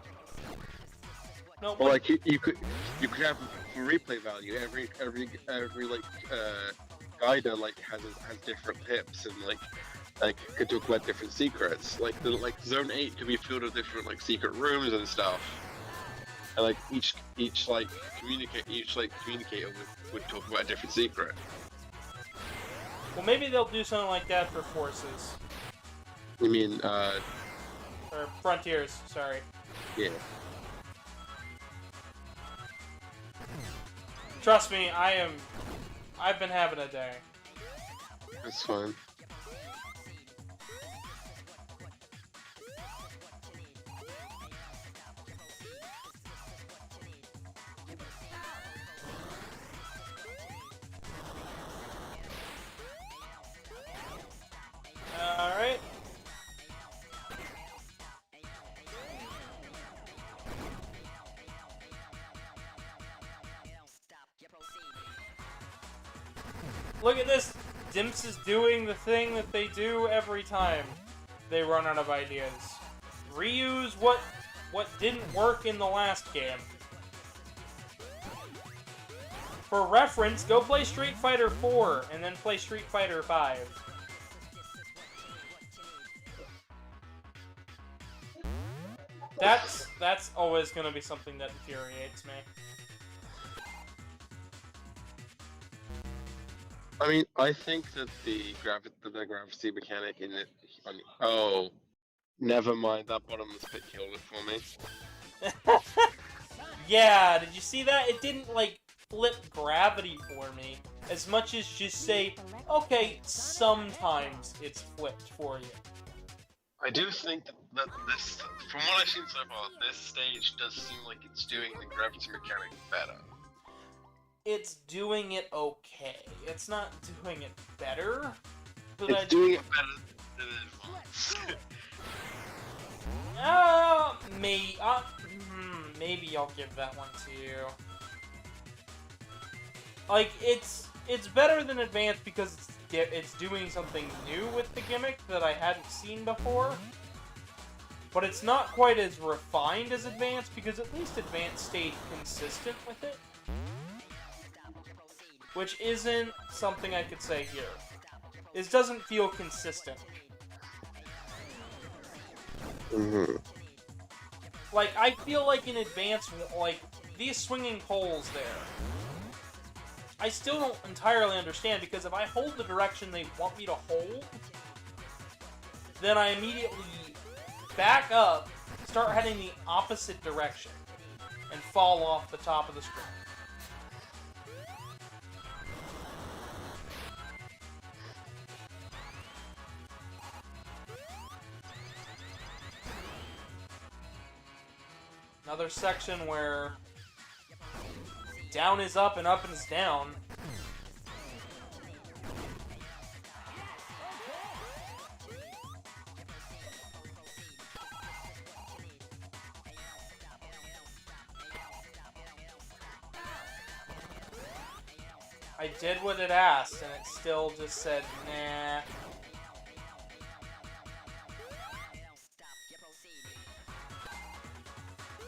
No, Well, like you could have for replay value. Every like guider like has different tips and like could talk about different secrets. Like Zone 8 could be filled with different like secret rooms and stuff. And like each communicator would talk about a different secret. well, maybe they'll do something like that for Forces. You mean Or Frontiers, sorry. yeah. Trust me, I've been having a day. That's fine. Alright. Look at this! Dimps is doing the thing that they do every time they run out of ideas. Reuse what didn't work in the last game. For reference, go play Street Fighter 4 and then play Street Fighter 5. That's always gonna be something that infuriates me. I mean, I think that the gravity mechanic in it. Oh, never mind. That bottomless pit killed it for me. Yeah, did you see that? It didn't, like, flip gravity for me, as much as just say, okay, sometimes it's flipped for you. I do think that this, from what I've seen so far, this stage does seem like it's doing the gravity mechanic better. It's doing it okay. It's not doing it better. But It's doing it better than it was. Maybe I'll give that one to you. Like, it's better than Advanced because it's doing something new with the gimmick that I hadn't seen before. But it's not quite as refined as Advance, because at least Advance stayed consistent with it. Which isn't something I could say here. It doesn't feel consistent. Mm-hmm. Like, I feel like in Advance, like, these swinging poles there, I still don't entirely understand, because if I hold the direction they want me to hold, then I immediately back up, start heading the opposite direction, and fall off the top of the screen. Another section where down is up and up is down. I did what it asked, and it still just said, nah.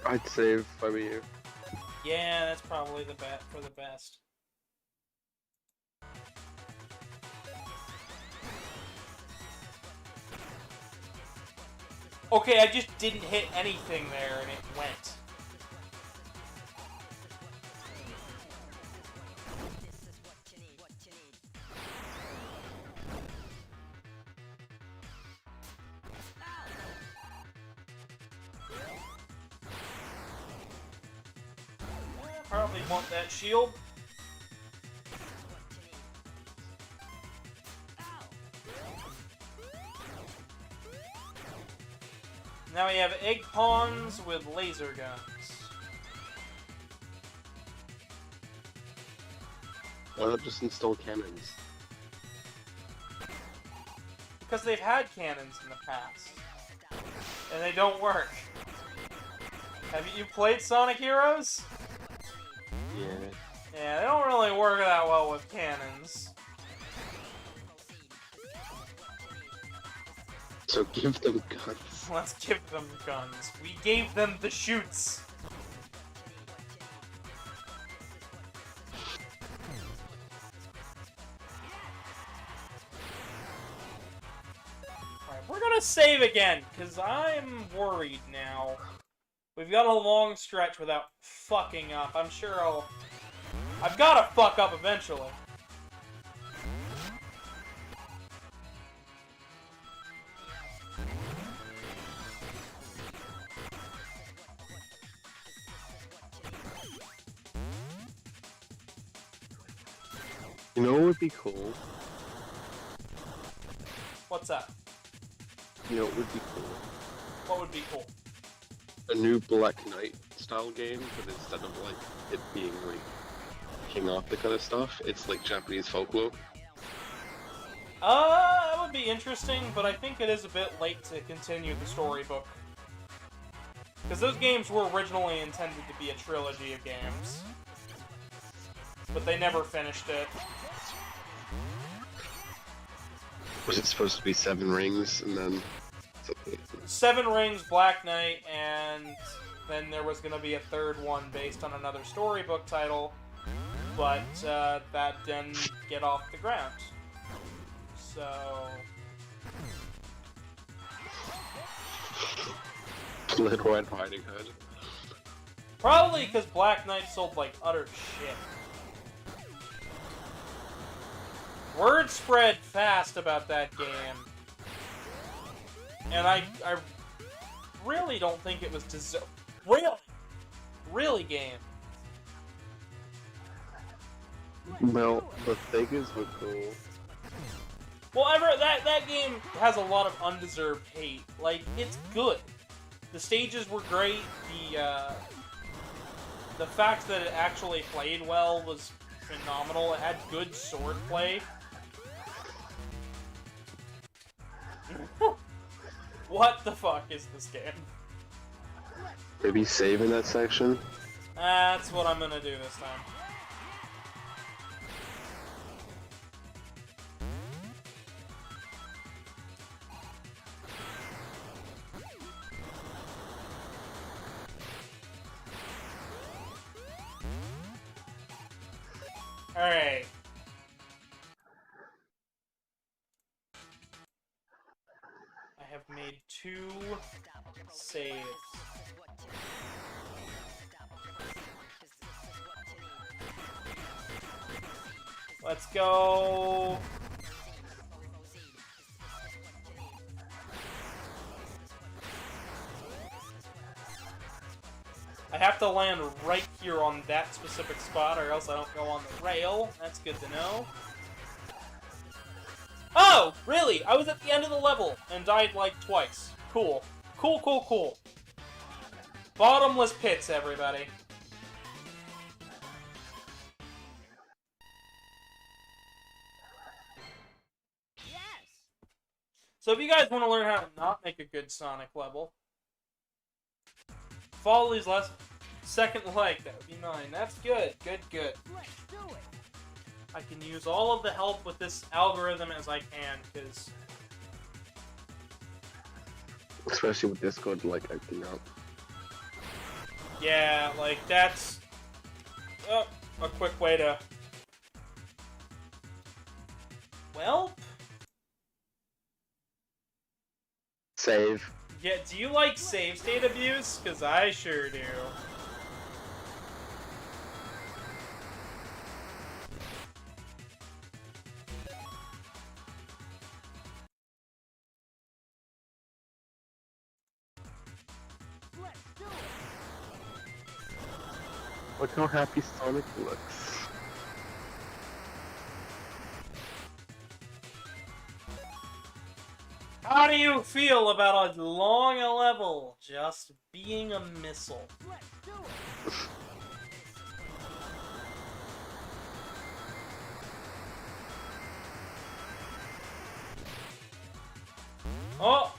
I'd save if I were you. Yeah, that's probably the bet for the best. Okay, I just didn't hit anything there, and it went. Probably want that shield. Now we have egg pawns with laser guns. Why not just install cannons? Because they've had cannons in the past. And they don't work. Have you played Sonic Heroes? Yeah. Yeah, they don't really work that well with cannons. So give them guns. Let's give them guns. We gave them the shoots. Alright, we're gonna save again, because I'm worried now. We've got a long stretch without fucking up. I'm sure I've gotta fuck up eventually. You know what would be cool? What's that? You know what would be cool? What would be cool? A new Black Knight style game, but instead of like it being like King Arthur kind of stuff, it's like Japanese folklore. That would be interesting, but I think it is a bit late to continue the storybook. Because those games were originally intended to be a trilogy of games. But they never finished it. Was it supposed to be 7 rings and then something? 7 Rings, Black Knight, and then there was going to be a third one based on another storybook title, but that didn't get off the ground. So... Little Red Riding Hood. Probably because Black Knight sold like utter shit. Word spread fast about that game. And I really don't think it was deserved. Really game. Well, the figures were cool. Well, that game has a lot of undeserved hate. Like, it's good. The stages were great. The fact that it actually played well was phenomenal. It had good swordplay. What the fuck is this game? Maybe save in that section? That's what I'm gonna do this time. Alright. I have made 2 saves. Let's go. I have to land right here on that specific spot, or else I don't go on the rail. That's good to know. Oh, really? I was at the end of the level and died like twice. Cool. Cool, cool, cool. Bottomless pits, everybody. Yes. So if you guys want to learn how to not make a good Sonic level, follow these lessons. Second like, that would be 9. That's good. Good, good. Let's do it. I can use all of the help with this algorithm as I can, because... Especially with Discord, like, acting up. Yeah, like, that's... Oh, a quick way to... Well... Save. Yeah, do you like save state abuse? Because I sure do. Let's do it. Look how happy Sonic looks. How do you feel about a long level just being a missile? Let's do it. Oh!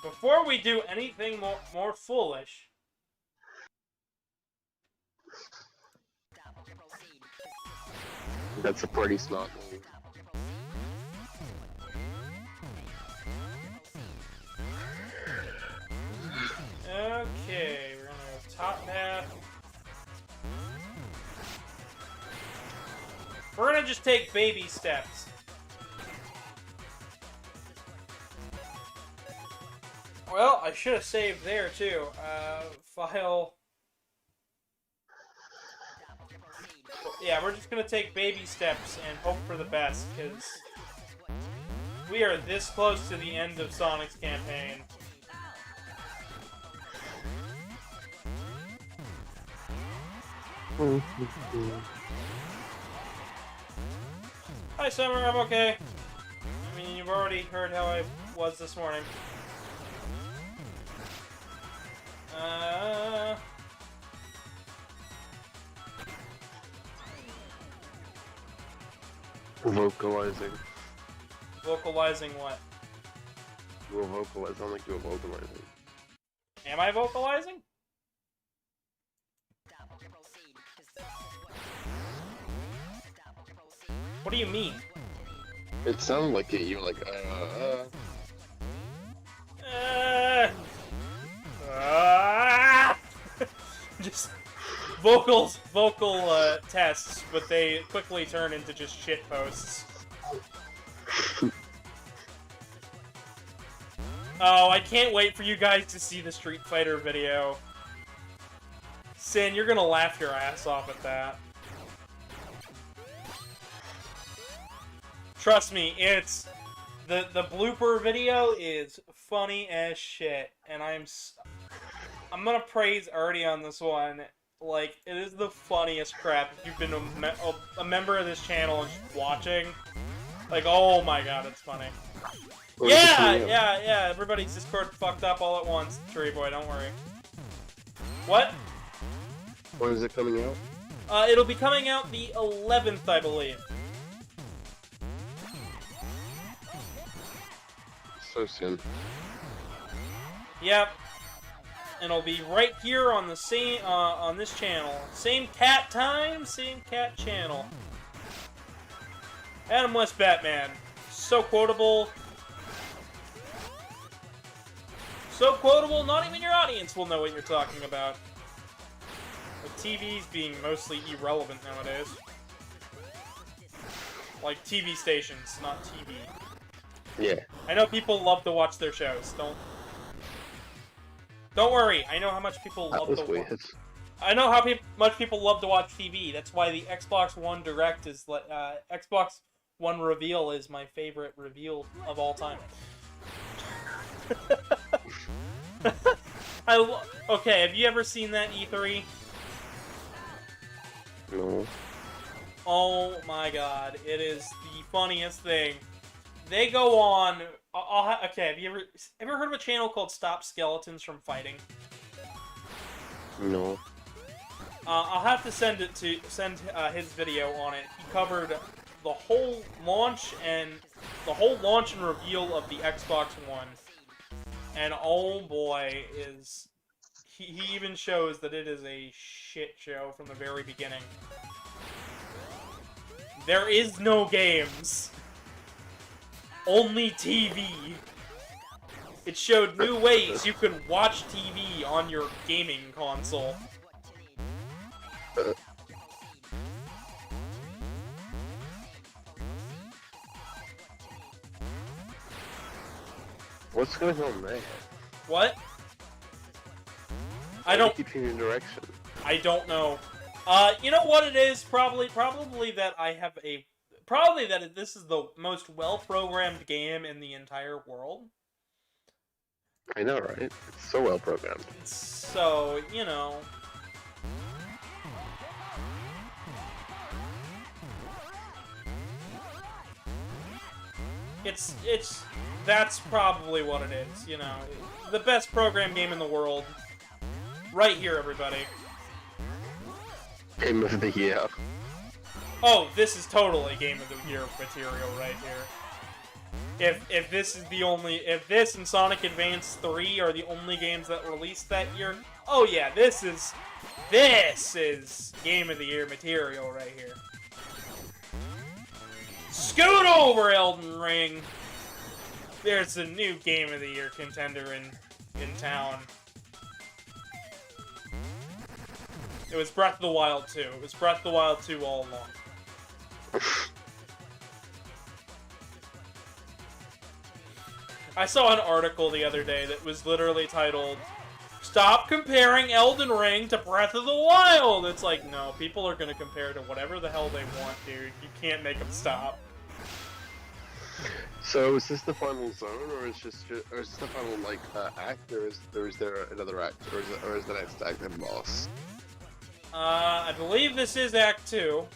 Before we do anything more foolish, That's a pretty smart move. okay, we're gonna go top path. We're gonna just take baby steps. Well, I should have saved there too. File. Yeah, we're just gonna take baby steps and hope for the best, because we are this close to the end of Sonic's campaign. Hi, Summer, I'm okay. I mean, you've already heard how I was this morning. Vocalizing. Vocalizing what? You were vocalizing. Sound like you were vocalizing. Am I vocalizing? What do you mean? It sounded like it. You were like, Just vocal tests, but they quickly turn into just shit posts. Oh, I can't wait for you guys to see the Street Fighter video. Sin, you're gonna laugh your ass off at that. Trust me, it's... The blooper video is funny as shit, and I'm gonna praise Artie on this one. Like, it is the funniest crap if you've been a member of this channel and just watching. Like, oh my god, it's funny. Yeah, everybody's Discord fucked up all at once. Tree Boy, don't worry. What? when is it coming out? It'll be coming out the 11th, I believe. So soon. Yep. And it'll be right here on the same, on this channel. Same cat time, same cat channel. Adam West Batman. So quotable. So quotable, not even your audience will know what you're talking about. With TVs being mostly irrelevant nowadays. Like TV stations, not TV. Yeah. I know people love to watch their shows. Don't worry. I know how much people That love was to weird. watch. I know how much people love to watch TV. That's why the Xbox One Direct is Xbox One reveal is my favorite reveal of all time. Okay, have you ever seen that E3? No. Oh my god, it is the funniest thing. They go on. Okay, have you ever heard of a channel called Stop Skeletons from Fighting? No. I'll have to send his video on it. He covered the whole launch and reveal of the Xbox One. And oh boy, he even shows that it is a shit show from the very beginning. There is no games. Only TV. It showed new ways you can watch TV on your gaming console. What's going on there? What? I don't. Keep changing direction. I don't know. You know what it is? Probably that I have probably that this is the most well-programmed game in the entire world. I know, right? It's so well programmed. So, you know. That's probably what it is, you know. The best program game in the world. Right here, everybody. Game of the year. Oh, this is totally Game of the Year material right here. If this and Sonic Advance 3 are the only games that released that year, oh yeah, this is Game of the Year material right here. Scoot over, Elden Ring! There's a new Game of the Year contender in town. It was Breath of the Wild 2. It was Breath of the Wild 2 all along. I saw an article the other day that was literally titled, "Stop comparing Elden Ring to Breath of the Wild!" It's like, no, people are gonna compare to whatever the hell they want, dude. You can't make them stop. So is this the final zone, or is this the final act, or is there another act, or is the next act a boss? I believe this is Act 2.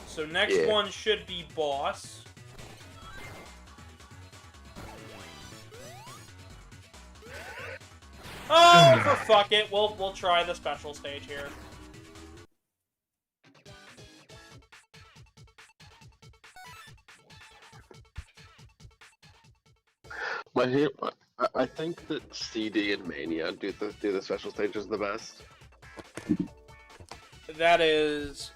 So next one should be boss. Oh, for fuck it, we'll try the special stage here. I think that CD and Mania do the special stages the best. That is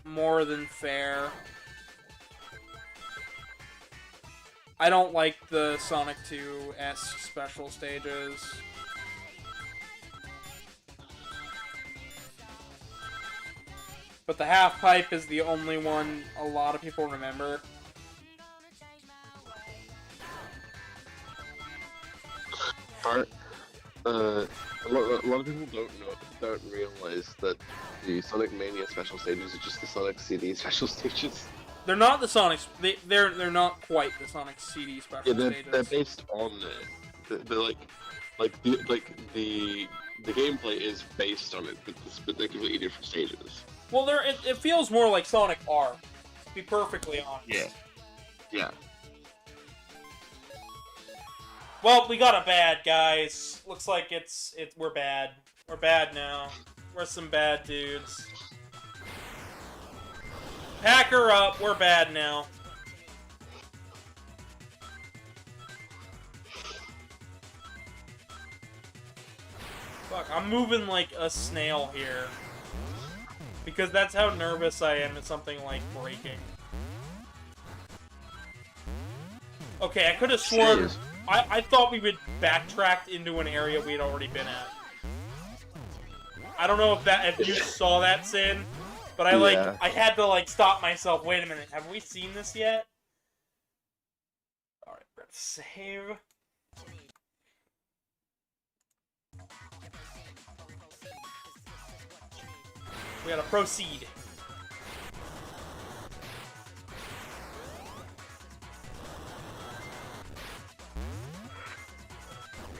more than fair. I don't like the Sonic 2-esque special stages. But the half pipe is the only one a lot of people remember. A lot of people don't realize that the Sonic Mania special stages are just the Sonic CD special stages. They're not the Sonic. They're not quite the Sonic CD special stages. They're based on it. They're the gameplay is based on it, but they're completely different stages. Well, it feels more like Sonic R, to be perfectly honest. Yeah. Yeah. Well, we got a bad, guys. Looks like we're bad. We're bad now. We're some bad dudes. Pack her up. We're bad now. Fuck, I'm moving like a snail here. Because that's how nervous I am at something like breaking. Okay, I could have sworn... I thought we would backtrack into an area we'd already been at. I don't know if you saw that, Sin, but Yeah. I had to like stop myself. Wait a minute, have we seen this yet? All right, we're gonna save. We gotta proceed.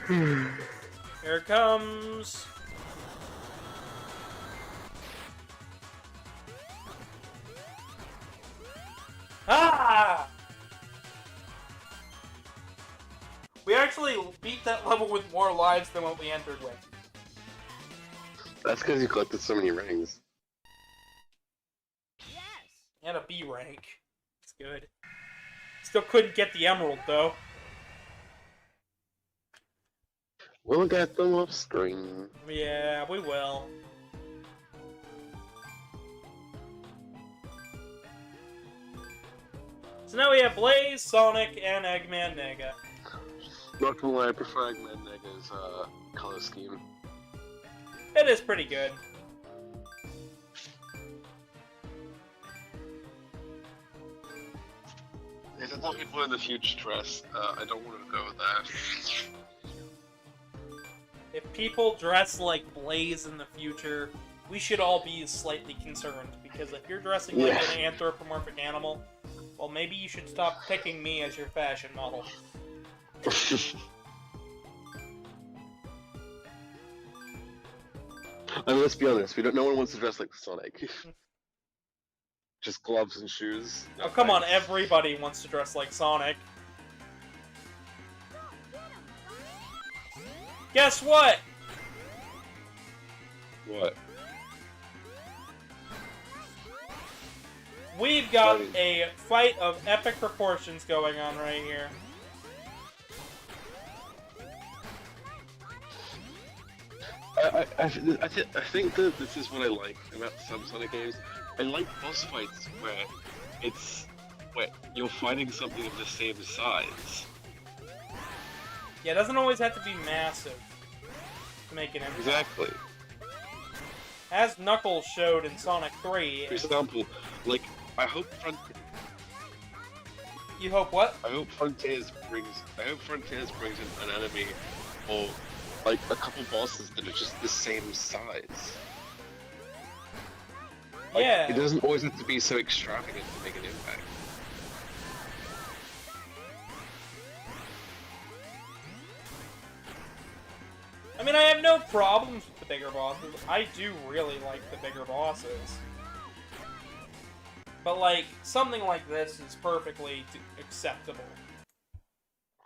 Here it comes. Ah! We actually beat that level with more lives than what we entered with. That's because you collected so many rings. Yes. And a B rank. It's good. Still couldn't get the emerald, though. We'll get them off screen. Yeah, we will. So now we have Blaze, Sonic, and Eggman Nega. Not gonna lie, I prefer Eggman Nega's color scheme. It is pretty good. If it's what people in the future dress, I don't want to go there. If people dress like Blaze in the future, we should all be slightly concerned, because if you're dressing like an anthropomorphic animal, well, maybe you should stop picking me as your fashion model. I mean, let's be honest, no one wants to dress like Sonic. Just gloves and shoes. Oh, come on, everybody wants to dress like Sonic. Guess what? What? We've got a fight of epic proportions going on right here. I think that this is what I like about some Sonic games. I like boss fights where you're fighting something of the same size. Yeah, it doesn't always have to be massive to make an impact. Exactly. As Knuckles showed in Sonic 3. For example, like I hope You hope what? Frontiers brings in an enemy or like a couple bosses that are just the same size. Like, Yeah. it doesn't always have to be so extravagant to make an impact. I mean, I have no problems with the bigger bosses. I do really like the bigger bosses. But, like, something like this is perfectly acceptable.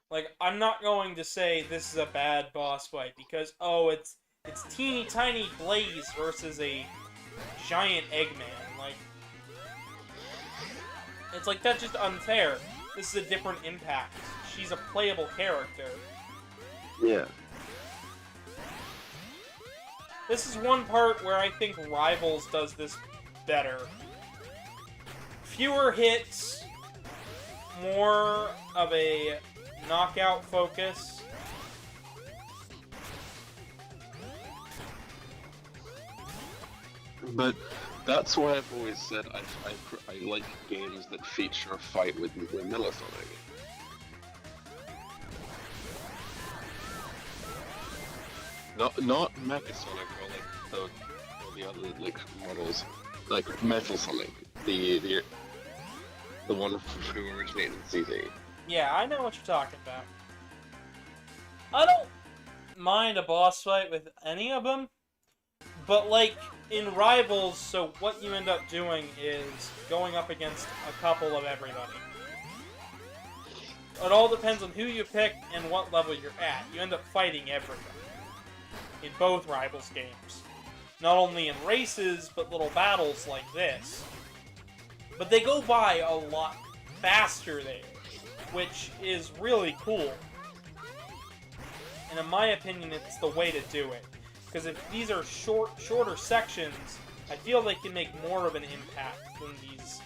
Like, I'm not going to say this is a bad boss fight because, oh, it's teeny tiny Blaze versus a giant Eggman. Like, it's like, that's just unfair. This is a different impact. She's a playable character. Yeah. This is one part where I think Rivals does this better. Fewer hits, more of a knockout focus. But that's why I've always said I like games that feature a fight with Vanilla Sonic. Not Mecha Sonic or like the other like models, like Metal Sonic, the one who originated in CZ. Yeah, I know what you're talking about. I don't mind a boss fight with any of them, but like in Rivals, so what you end up doing is going up against a couple of everybody. It all depends on who you pick and what level you're at. You end up fighting everybody in both Rivals games. Not only in races, but little battles like this. But they go by a lot faster there, which is really cool. And in my opinion, it's the way to do it. Because if these are shorter sections, I feel they can make more of an impact than these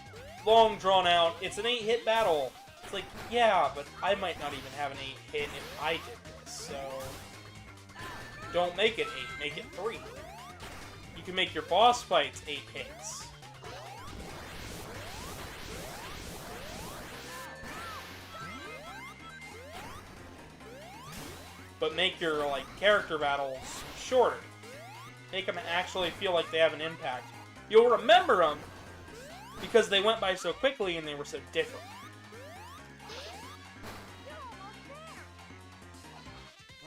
long drawn out, it's an 8-hit battle, It's like, yeah, but I might not even have an 8 hit if I did this, so... Don't make it 8, make it 3. You can make your boss fights 8 hits. But make your, like, character battles shorter. Make them actually feel like they have an impact. You'll remember them because they went by so quickly and they were so different.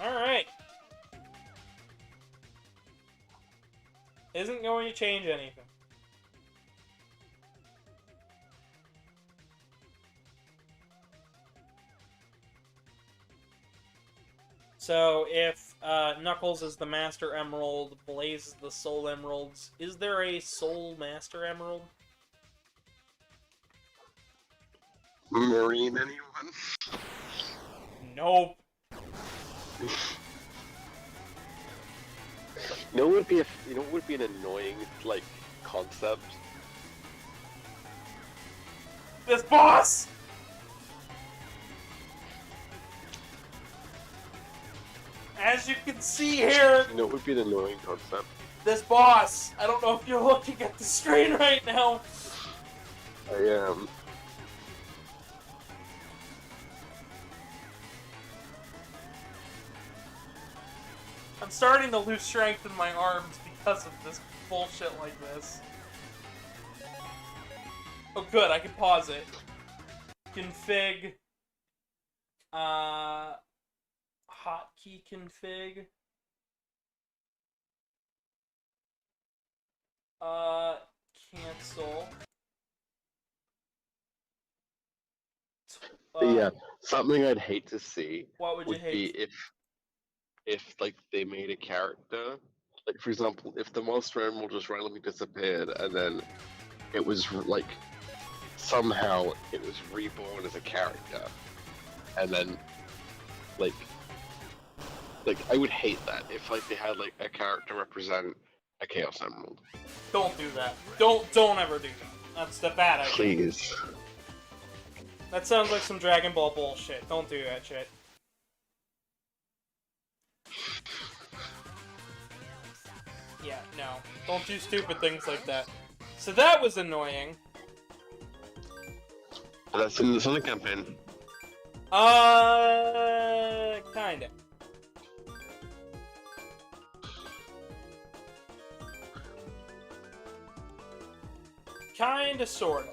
Alright. Isn't going to change anything. So, if Knuckles is the Master Emerald, Blaze is the Soul Emeralds, is there a Soul Master Emerald? Marine, anyone? Nope. You know what would be an annoying, like, concept? This boss! As you can see here, You know what would be an annoying concept? this boss. I don't know if you're looking at the screen right now. I am. I'm starting to lose strength in my arms because of this bullshit like this. Oh good, I can pause it. Config. Hotkey config. Cancel. Yeah, something I'd hate to see What would you would be hate? if like they made a character, like for example, if the Monster Emerald just randomly disappeared and then it was like somehow it was reborn as a character, and then like I would hate that if like they had like a character represent a Chaos Emerald. Don't do that. Don't ever do that. That's the bad idea. Please. That sounds like some Dragon Ball bullshit. Don't do that shit. Yeah, no. Don't do stupid things like that. So that was annoying. That's in the Sonic campaign. Kinda. Kinda, sorta.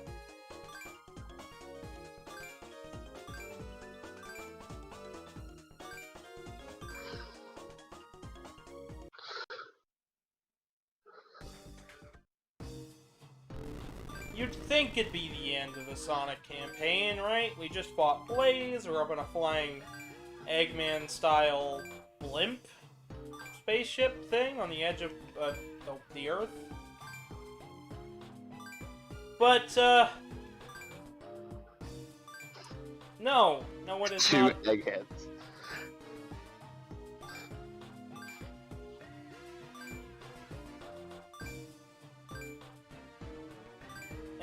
You'd think it'd be the end of the Sonic campaign, right? We just fought Blaze, we're up in a flying Eggman-style blimp spaceship thing on the edge of the Earth. But, no, it is Two not. eggheads.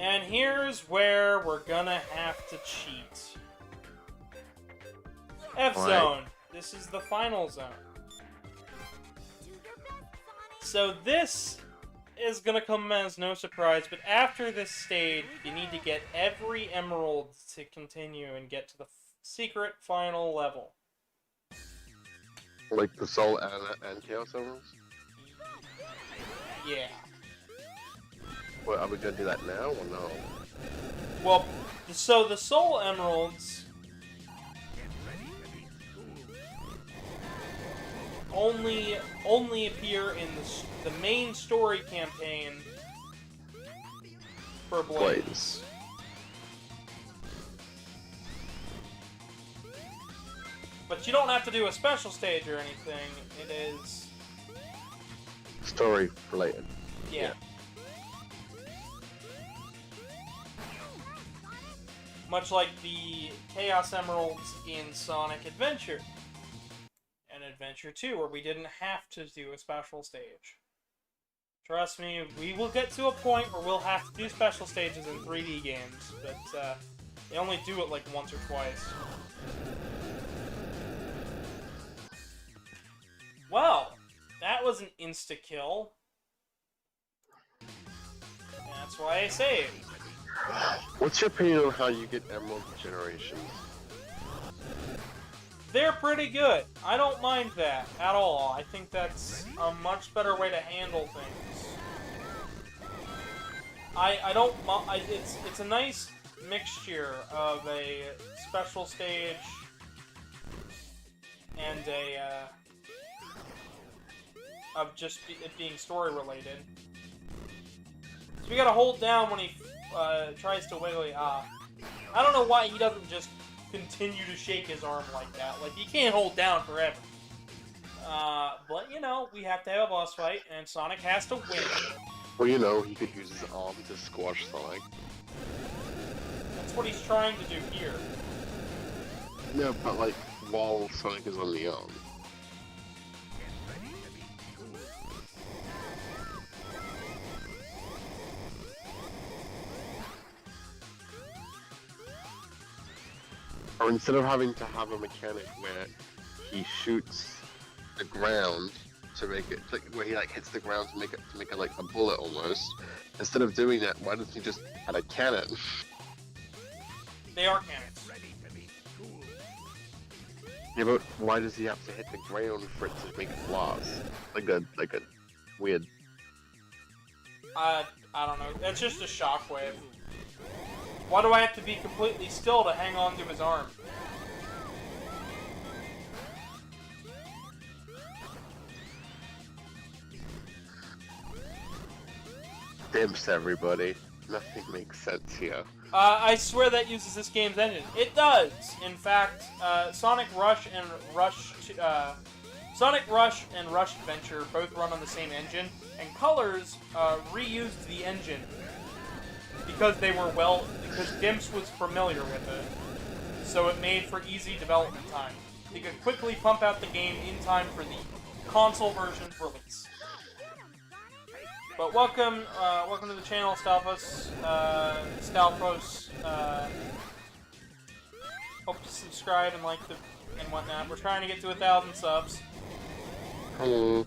And here's where we're gonna have to cheat. F-Zone. This is the final zone. Do your best, Sonic. So this is gonna come as no surprise, but after this stage, you need to get every emerald to continue and get to the secret final level. Like the Soul and Chaos Emeralds? Yeah. What, are we gonna do that now or no? Well, so the Soul Emeralds only appear in the main story campaign for Blaze. But you don't have to do a special stage or anything. It is Story related. yeah. Much like the Chaos Emeralds in Sonic Adventure and Adventure 2, where we didn't have to do a special stage. Trust me, we will get to a point where we'll have to do special stages in 3D games, but They only do it like once or twice. Well, that was an insta-kill. That's why I saved. What's your opinion on how you get emerald generations? They're pretty good. I don't mind that at all. I think that's a much better way to handle things. I don't. It's a nice mixture of a special stage and of just it being story related. So we gotta hold down when he tries to wiggly. I don't know why he doesn't just continue to shake his arm like that. Like, he can't hold down forever. But, you know, we have to have a boss fight, and Sonic has to win. Well, you know, he could use his arm to squash Sonic. That's what he's trying to do here. No, but like, while Sonic is on the arm. Or instead of having to have a mechanic where he shoots the ground to make it, like, where he like hits the ground to make it like a bullet almost. Instead of doing that, why doesn't he just add a cannon? They are cannons. Yeah, but why does he have to hit the ground for it to make it blast? Like a weird. I don't know. That's just a shockwave. Why do I have to be completely still to hang on to his arm? Dimps, everybody. Nothing makes sense here. I swear that uses this game's engine. It does. In fact, Sonic Rush and Rush Adventure both run on the same engine, and Colors reused the engine because because Dimps was familiar with it, so it made for easy development time. They could quickly pump out the game in time for the console version's release. But welcome to the channel, Stalfos. Hope to subscribe and like and whatnot. We're trying to get to 1,000 subs. Hello.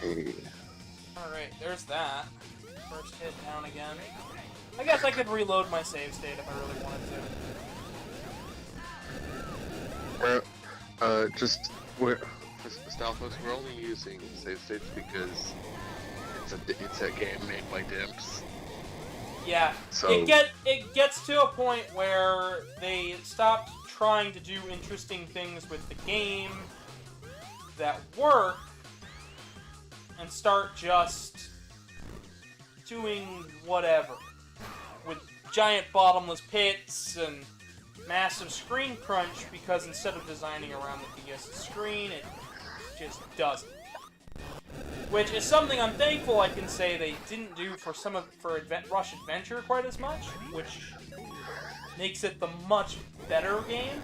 Okay. Alright, there's that. First hit down again. I guess I could reload my save state if I really wanted to. Well, for Stalfos, we're only using save states because it's a game made by Dimps. Yeah, So it gets to a point where they stopped trying to do interesting things with the game that work and start just doing whatever. With giant bottomless pits and massive screen crunch, because instead of designing around the DS screen, it just doesn't. Which is something I'm thankful I can say they didn't do for Rush Adventure quite as much, which makes it the much better game.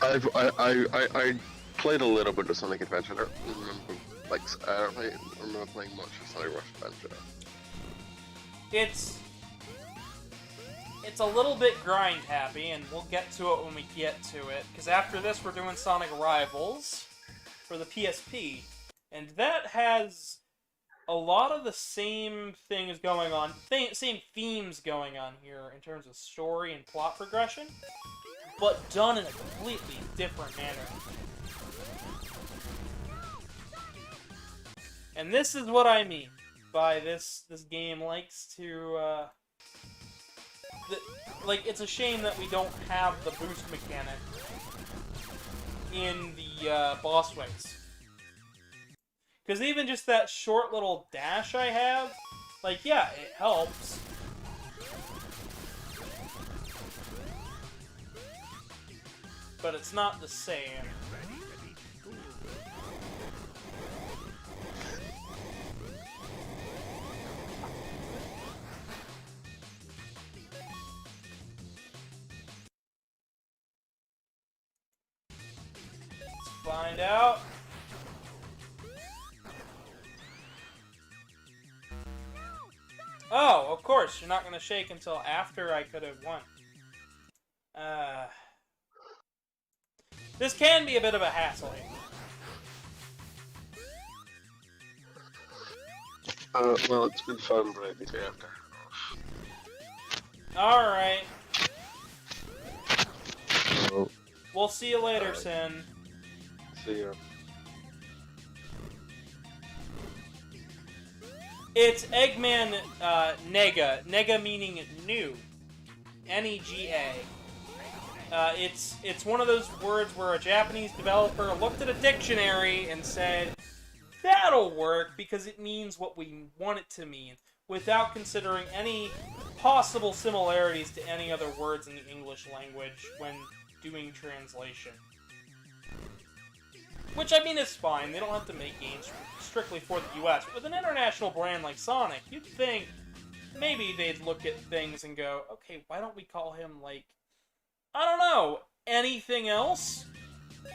I played a little bit of Sonic Adventure. I don't remember, I don't remember playing much of Sonic Rush Adventure. It's a little bit grind happy, and we'll get to it when we get to it, because after this we're doing Sonic Rivals for the PSP, and that has a lot of the same things going on, same themes going on here in terms of story and plot progression, but done in a completely different manner. And this is what I mean by this game likes to, it's a shame that we don't have the boost mechanic in the boss fights. Because even just that short little dash I have, yeah, it helps. But it's not the same. find out. Oh, of course, you're not going to shake until after I could have won. This can be a bit of a hassle. Well, it's been fun, but I think we have to. Alright. So, We'll see you later, Sin. see ya. It's Eggman Nega. Nega meaning new. N-E-G-A. It's one of those words where a Japanese developer looked at a dictionary and said, that'll work because it means what we want it to mean, without considering any possible similarities to any other words in the English language when doing translation. Which, I mean, is fine. They don't have to make games strictly for the US. But with an international brand like Sonic, you'd think maybe they'd look at things and go, okay, why don't we call him, like, I don't know, anything else?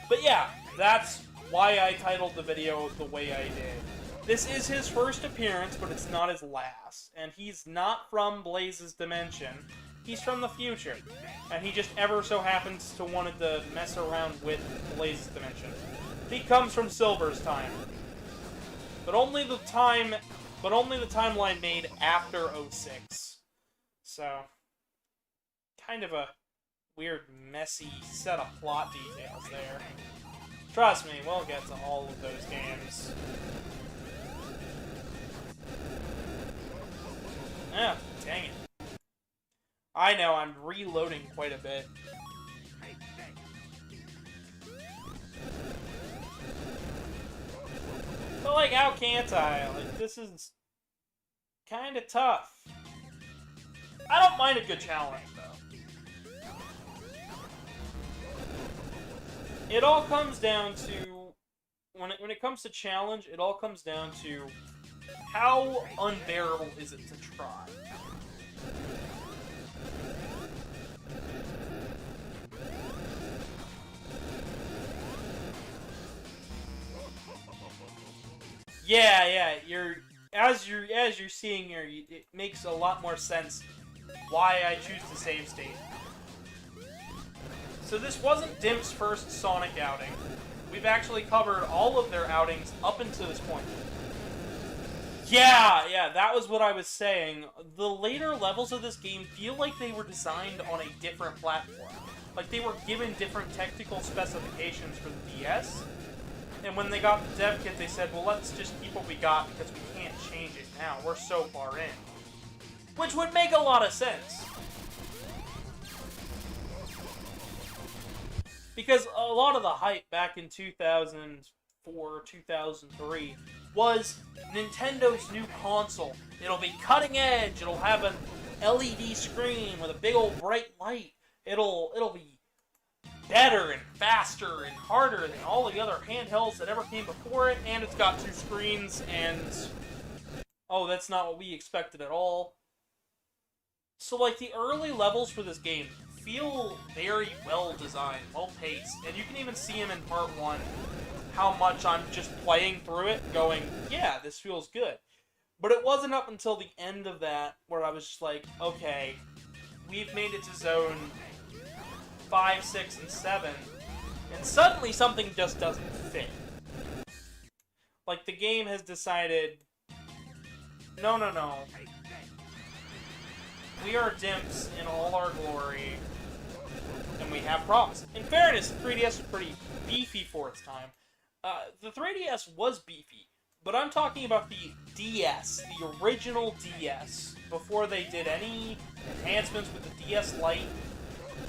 But yeah, that's why I titled the video the way I did. This is his first appearance, but it's not his last. And he's not from Blaze's dimension. He's from the future. And he just ever so happens to wanted to mess around with Blaze's dimension. He comes from Silver's time. But only the timeline made after 06. So, kind of a weird, messy set of plot details there. Trust me, we'll get to all of those games. Ah, dang it. I know, I'm reloading quite a bit. But, like, how can't I? Like, this is kind of tough. I don't mind a good challenge, though. It all comes down to, when it comes to challenge, it all comes down to how unbearable is it to try. Yeah, as you're seeing here, it makes a lot more sense why I choose the save state. So this wasn't Dimp's first Sonic outing. We've actually covered all of their outings up until this point. Yeah, that was what I was saying. The later levels of this game feel like they were designed on a different platform. Like they were given different technical specifications for the DS. And when they got the dev kit, they said, well, let's just keep what we got because we can't change it now. We're so far in. Which would make a lot of sense. Because a lot of the hype back in 2004, 2003 was Nintendo's new console. It'll be cutting edge. It'll have an LED screen with a big old bright light. It'll be better and faster and harder than all the other handhelds that ever came before it, and it's got 2 screens, and oh, that's not what we expected at all. So, like, the early levels for this game feel very well designed, well paced, and you can even see them in part 1, how much I'm just playing through it, going, yeah, this feels good. But it wasn't up until the end of that where I was just like, okay, we've made it to zone 5, 6, and 7, and suddenly something just doesn't fit. Like, the game has decided, no. We are Dimps in all our glory, and we have problems. In fairness, the 3DS was pretty beefy for its time. The 3DS was beefy, but I'm talking about the DS, the original DS, before they did any enhancements with the DS Lite,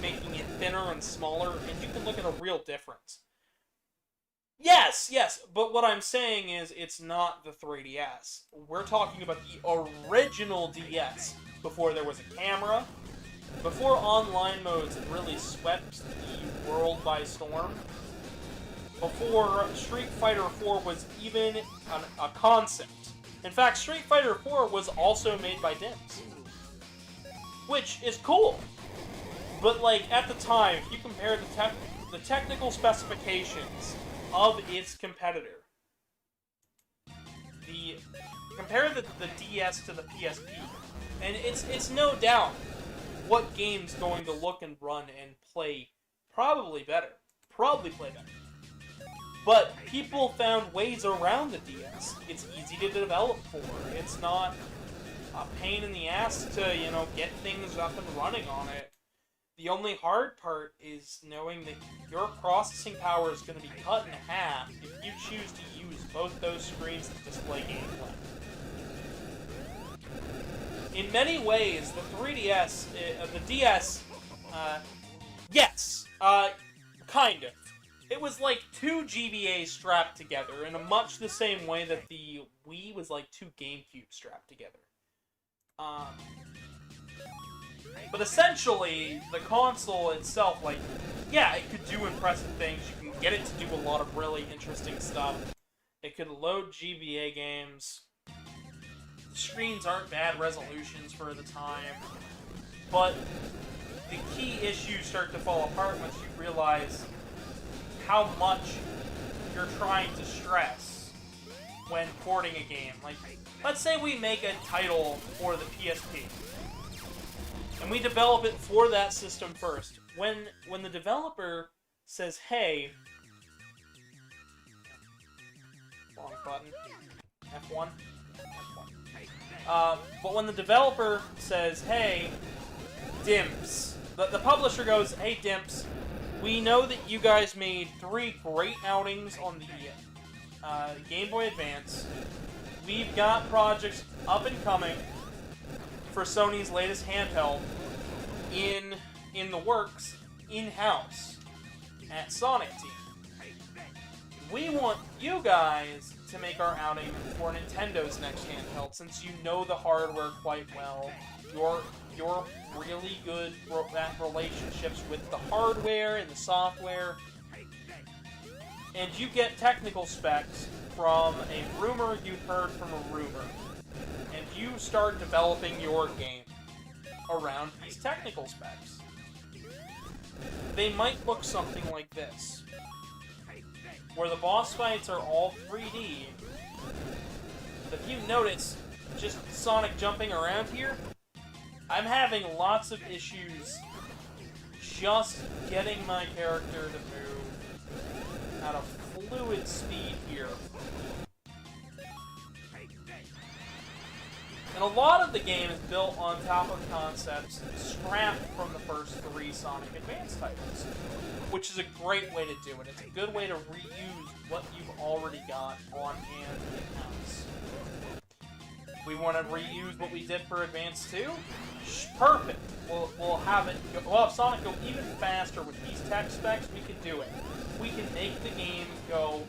making it thinner and smaller, and you can look at a real difference. Yes, but what I'm saying is it's not the 3DS. We're talking about the original DS, before there was a camera, before online modes had really swept the world by storm, before Street Fighter 4 was even a concept. In fact, Street Fighter 4 was also made by Dimps, which is cool. But, like, at the time, if you compare the technical specifications of its competitor. Compare the DS to the PSP, and it's no doubt what game's going to look and run and play probably better. Probably play better. But people found ways around the DS. It's easy to develop for. It's not a pain in the ass to, get things up and running on it. The only hard part is knowing that your processing power is going to be cut in half if you choose to use both those screens to display gameplay. In many ways, the 3DS, the DS, yes, kind of. It was like 2 GBAs strapped together in a much the same way that the Wii was like 2 GameCubes strapped together. But essentially, the console itself, like, yeah, it could do impressive things. You can get it to do a lot of really interesting stuff. It could load GBA games. The screens aren't bad resolutions for the time. But the key issues start to fall apart once you realize how much you're trying to stress when porting a game. Like, let's say we make a title for the PSP. And we develop it for that system first. When the developer says, hey... Wrong button. F1? F1. But when the developer says, hey, Dimps, the publisher goes, hey, Dimps, we know that you guys made 3 great outings on the Game Boy Advance. We've got projects up and coming for Sony's latest handheld in the works, in-house, at Sonic Team. We want you guys to make our outing for Nintendo's next handheld, since you know the hardware quite well. You're really good at relationships with the hardware and the software. And you get technical specs from a rumor you've heard from a rumor. And you start developing your game around these technical specs. They might look something like this, where the boss fights are all 3D. If you notice, just Sonic jumping around here, I'm having lots of issues just getting my character to move at a fluid speed here. And a lot of the game is built on top of concepts scrapped from the first 3 Sonic Advance titles, which is a great way to do it. It's a good way to reuse what you've already got on hand in-house. We want to reuse what we did for Advance 2? Perfect! We'll have it go, well, if Sonic go even faster with these tech specs, we can do it. We can make the game go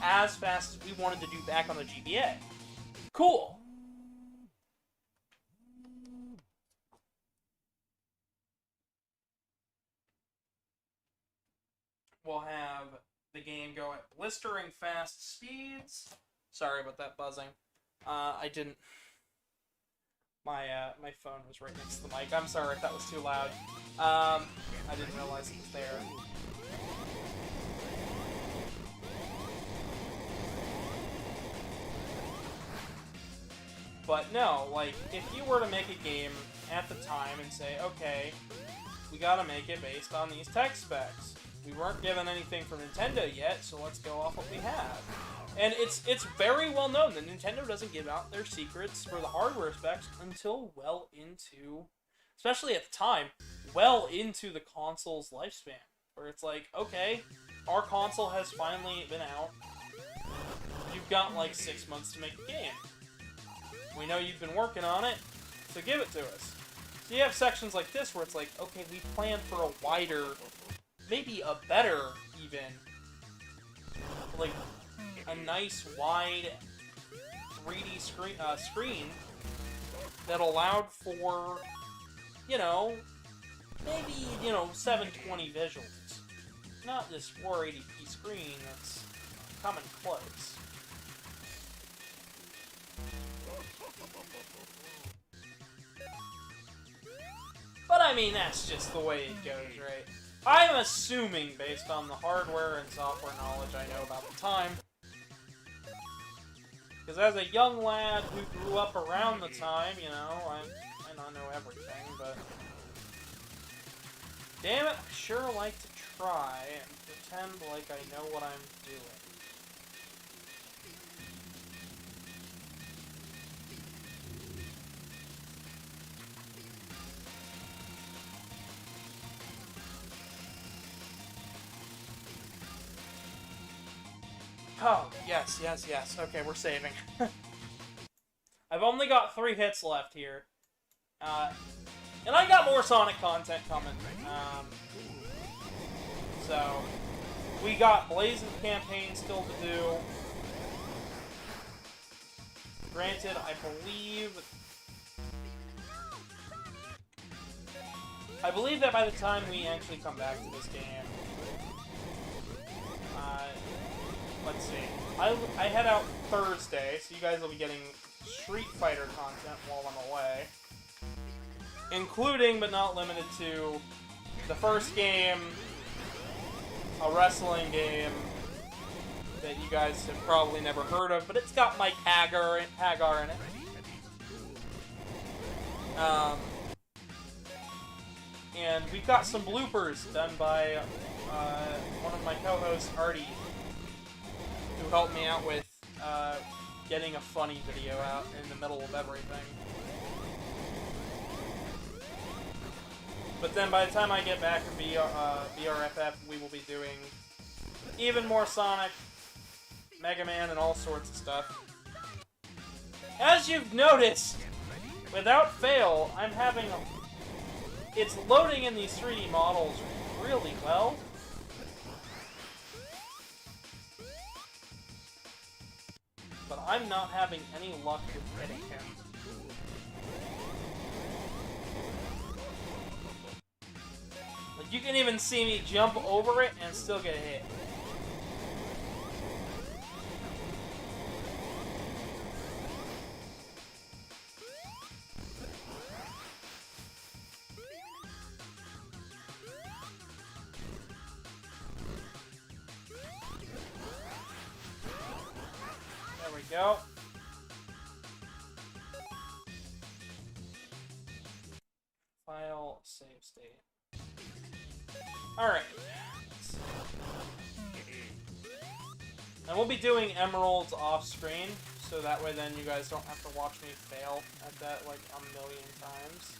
as fast as we wanted to do back on the GBA. Cool! We'll have the game go at blistering fast speeds. Sorry about that buzzing. I didn't... My phone was right next to the mic. I'm sorry if that was too loud. I didn't realize it was there. But no, like, if you were to make a game at the time and say, okay, we gotta make it based on these tech specs. We weren't given anything from Nintendo yet, so let's go off what we have. And it's very well known that Nintendo doesn't give out their secrets for the hardware specs until well into, especially at the time, well into the console's lifespan. Where it's like, okay, our console has finally been out. You've got like 6 months to make a game. We know you've been working on it, so give it to us. So you have sections like this where it's like, okay, we planned for a wider, maybe a better even, like a nice wide 3D screen that allowed for, maybe, 720 visuals. Not this 480p screen that's coming close. But I mean, that's just the way it goes, right? I'm assuming, based on the hardware and software knowledge I know about the time, because as a young lad who grew up around the time, you know, I don't know everything, but damn it, I sure like to try and pretend like I know what I'm doing. Oh, yes. Okay, we're saving. I've only got 3 hits left here. And I got more Sonic content coming. So, we got Blaze's campaign still to do. Granted, I believe that by the time we actually come back to this game, let's see. I head out Thursday, so you guys will be getting Street Fighter content while I'm away. Including, but not limited to, the first game, a wrestling game that you guys have probably never heard of, but it's got Mike Hagar in it. And we've got some bloopers done by one of my co-hosts, Artie, who helped me out with getting a funny video out in the middle of everything. But then by the time I get back from BRFF, we will be doing even more Sonic, Mega Man, and all sorts of stuff. As you've noticed, without fail, I'm having it's loading in these 3D models really well. But I'm not having any luck with hitting him. Like, you can even see me jump over it and still get hit. There we go. File, save state. Alright. And we'll be doing emeralds off screen, so that way then you guys don't have to watch me fail at that like a million times.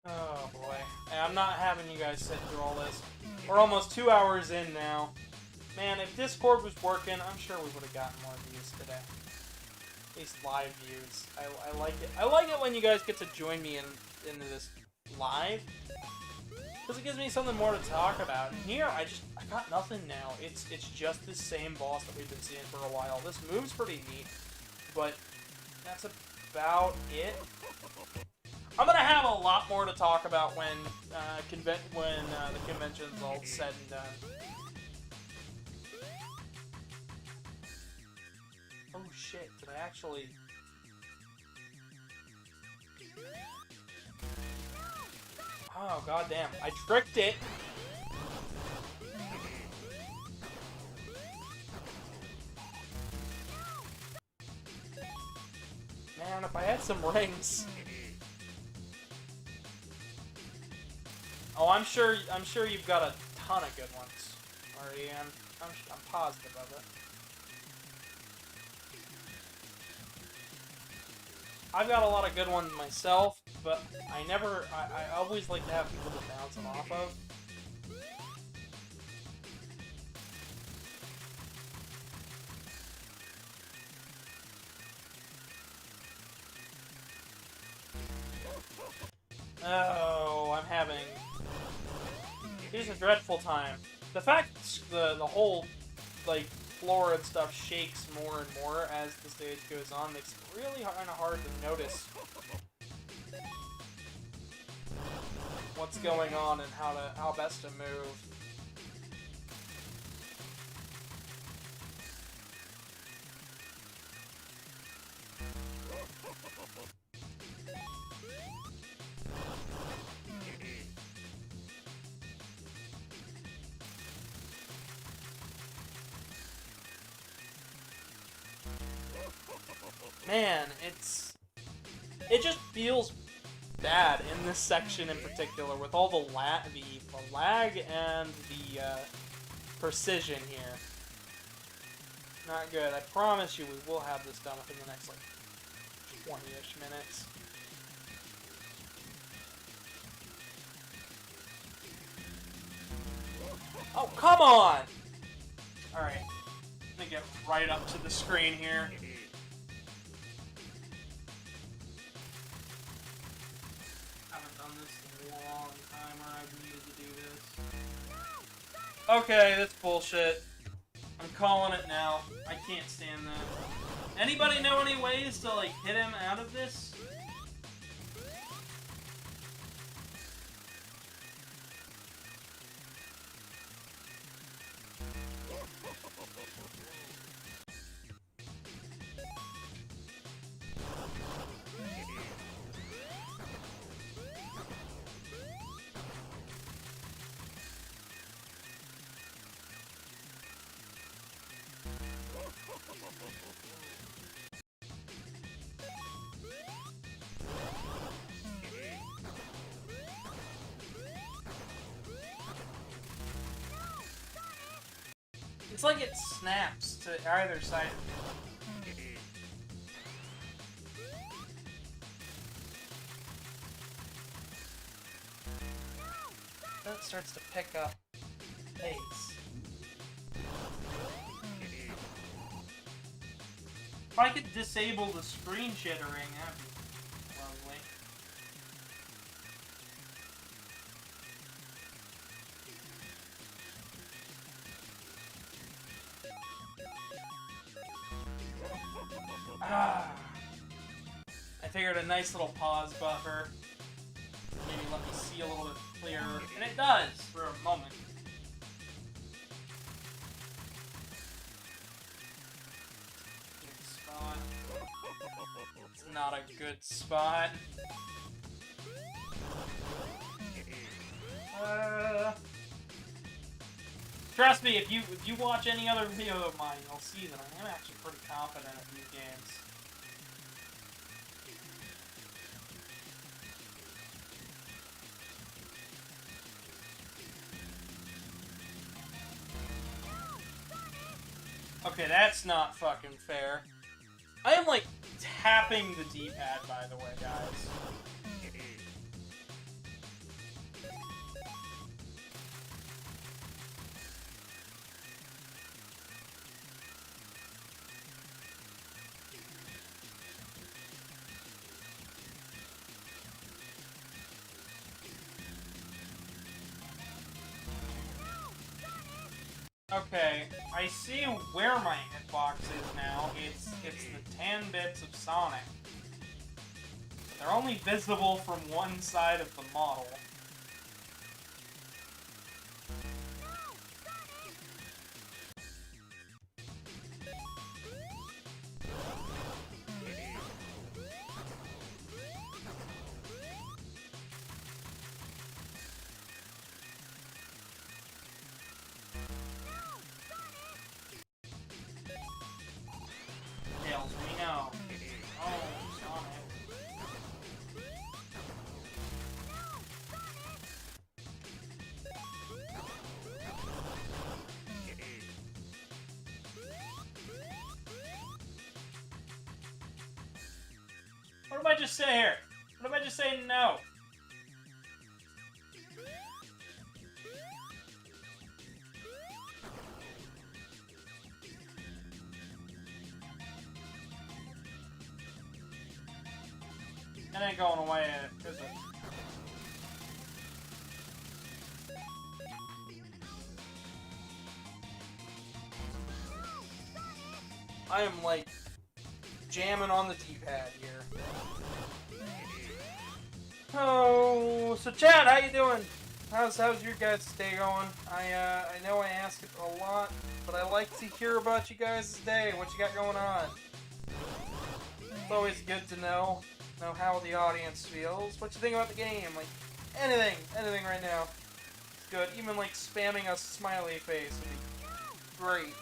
Oh boy. And I'm not having you guys sit through all this. We're almost 2 hours in now. Man, if Discord was working, I'm sure we would have gotten more views today. At least live views. I like it. I like it when you guys get to join me into this live. Because it gives me something more to talk about. And here, I got nothing now. It's just the same boss that we've been seeing for a while. This move's pretty neat. But that's about it. I'm gonna have a lot more to talk about when the convention's all said and done. Oh shit! Did I actually? Oh goddamn! I tricked it. Man, if I had some rings. Oh, I'm sure you've got a ton of good ones, Ariane. I'm positive of it. I've got a lot of good ones myself, but I always like to have people to bounce them off of. Oh, I'm having He's a dreadful time. The fact the whole like floor and stuff shakes more and more as the stage goes on makes it really kind of hard to notice what's going on and how best to move. Man, it just feels bad in this section in particular with all the lag and the precision here. Not good. I promise you we will have this done within the next like 20-ish minutes. Oh, come on! Alright. Let me get right up to the screen here. Haven't done this in a long time where I've needed to do this. Okay, that's bullshit. I'm calling it now. I can't stand that. Anybody know any ways to, like, hit him out of this? It's like it snaps to either side of it. Then it starts to pick up pace. If I could disable the screen jittering, that'd be lovely. I figured a nice little pause buffer. Maybe let me see a little bit clearer. And it does, for a moment. Good spot. It's not a good spot. Trust me, if you watch any other video of mine, you'll see that I am actually pretty confident at these games. Okay, that's not fucking fair. I am, like, tapping the D-pad, by the way, guys. Okay, I see where my hitbox is now. It's the 10 bits of Sonic. But they're only visible from one side of the model. Tails, we know. Oh, Sonic. What did I just say here? What did I just say no? That ain't going away, is it? I am like jamming on the D-pad here. Oh, so Chad, how you doing? How's your guys' day going? I know I ask it a lot, but I like to hear about you guys' day. What you got going on? It's always good to know how the audience feels. What you think about the game? Like anything right now. It's good. Even like spamming a smiley face would be great.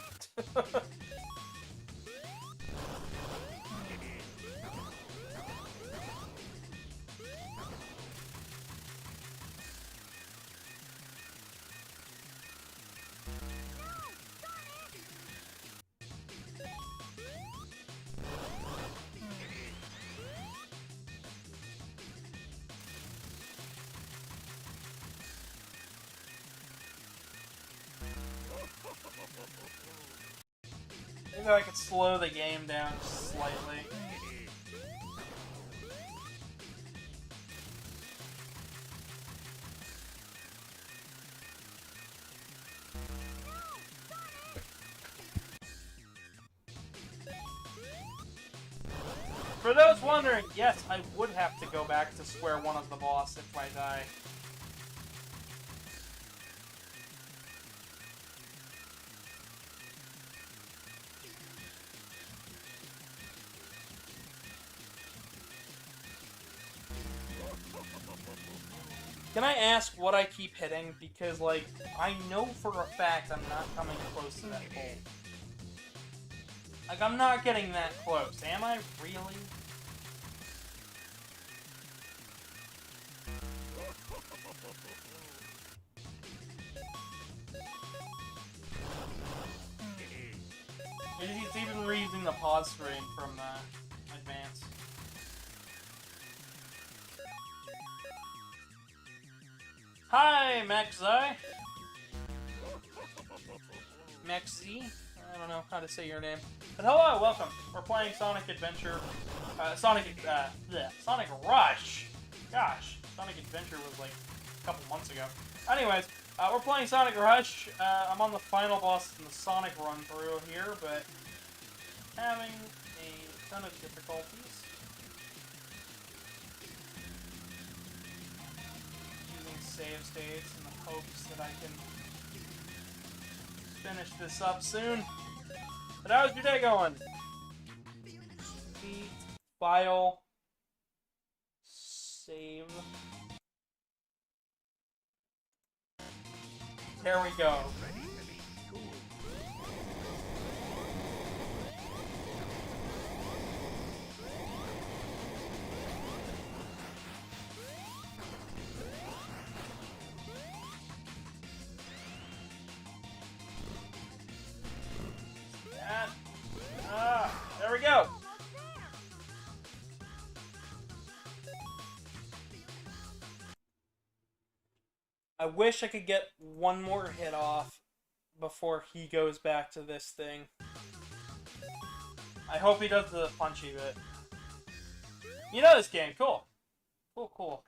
Maybe I could slow the game down just slightly. For those wondering, yes, I would have to go back to square one of the boss if I die. Can I ask what I keep hitting? Because, like, I know for a fact I'm not coming close to that goal. Like, I'm not getting that close. Am I really? It's even reusing the pause screen from Advance. Hi, Maxi. Maxi? I don't know how to say your name. But hello, welcome. We're playing Sonic Adventure. Sonic Rush. Gosh, Sonic Adventure was like a couple months ago. Anyways, we're playing Sonic Rush. I'm on the final boss in the Sonic run through here, but having a ton of difficulties. Using save states in the hopes that I can finish this up soon. But how's your day going? Delete, file, save. There we go. There we go. I wish I could get one more hit off before he goes back to this thing. I hope he does the punchy bit. You know this game, cool. Cool.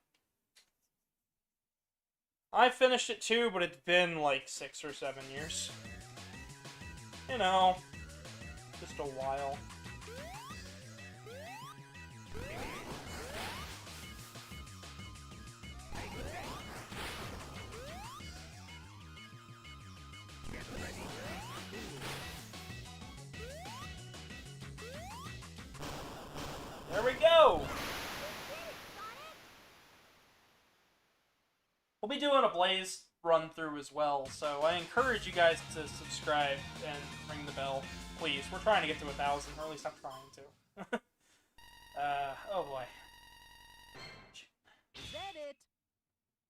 I finished it too, but it's been like 6 or 7 years. You know, just a while. There we go! We'll be doing a Blaze run through as well, so I encourage you guys to subscribe and ring the bell. Please, we're trying to get to 1,000, or at least I'm trying to. Oh boy. Said it.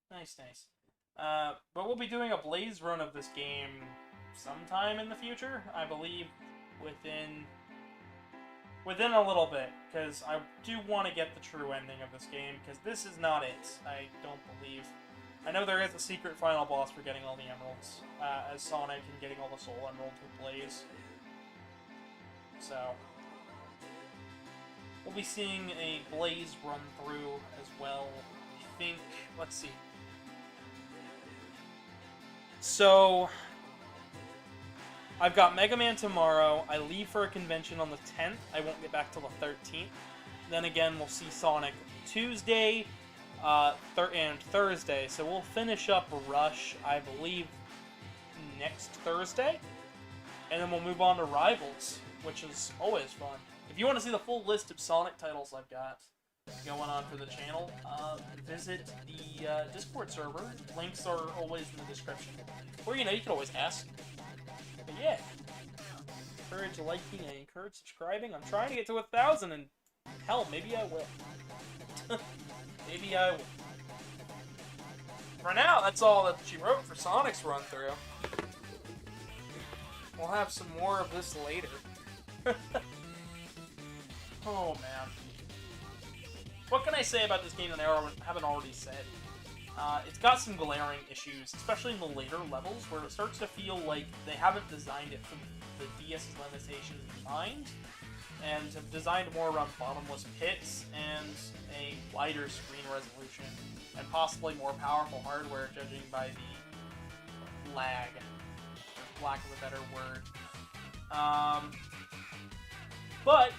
Nice. But we'll be doing a Blaze run of this game sometime in the future, I believe within a little bit, because I do want to get the true ending of this game, because this is not it, I don't believe. I know there is a secret final boss for getting all the emeralds, as Sonic and getting all the soul emeralds with Blaze. So, we'll be seeing a Blaze run through as well. I think, let's see. So, I've got Mega Man tomorrow. I leave for a convention on the 10th. I won't get back till the 13th. Then again, we'll see Sonic Tuesday and Thursday. So we'll finish up Rush, I believe, next Thursday. And then we'll move on to Rivals, which is always fun. If you want to see the full list of Sonic titles I've got going on for the channel, visit the Discord server. Links are always in the description. Or, you can always ask. But yeah, encourage liking, I encourage subscribing. I'm trying to get to 1,000, and hell, maybe I will. Maybe I will. For now, that's all that she wrote for Sonic's run through. We'll have some more of this later. Oh man. What can I say about this game that I haven't already said? It's got some glaring issues, especially in the later levels, where it starts to feel like they haven't designed it for the DS's limitations in mind, and have designed more around bottomless pits and a wider screen resolution, and possibly more powerful hardware, judging by the lag, for lack of a better word. But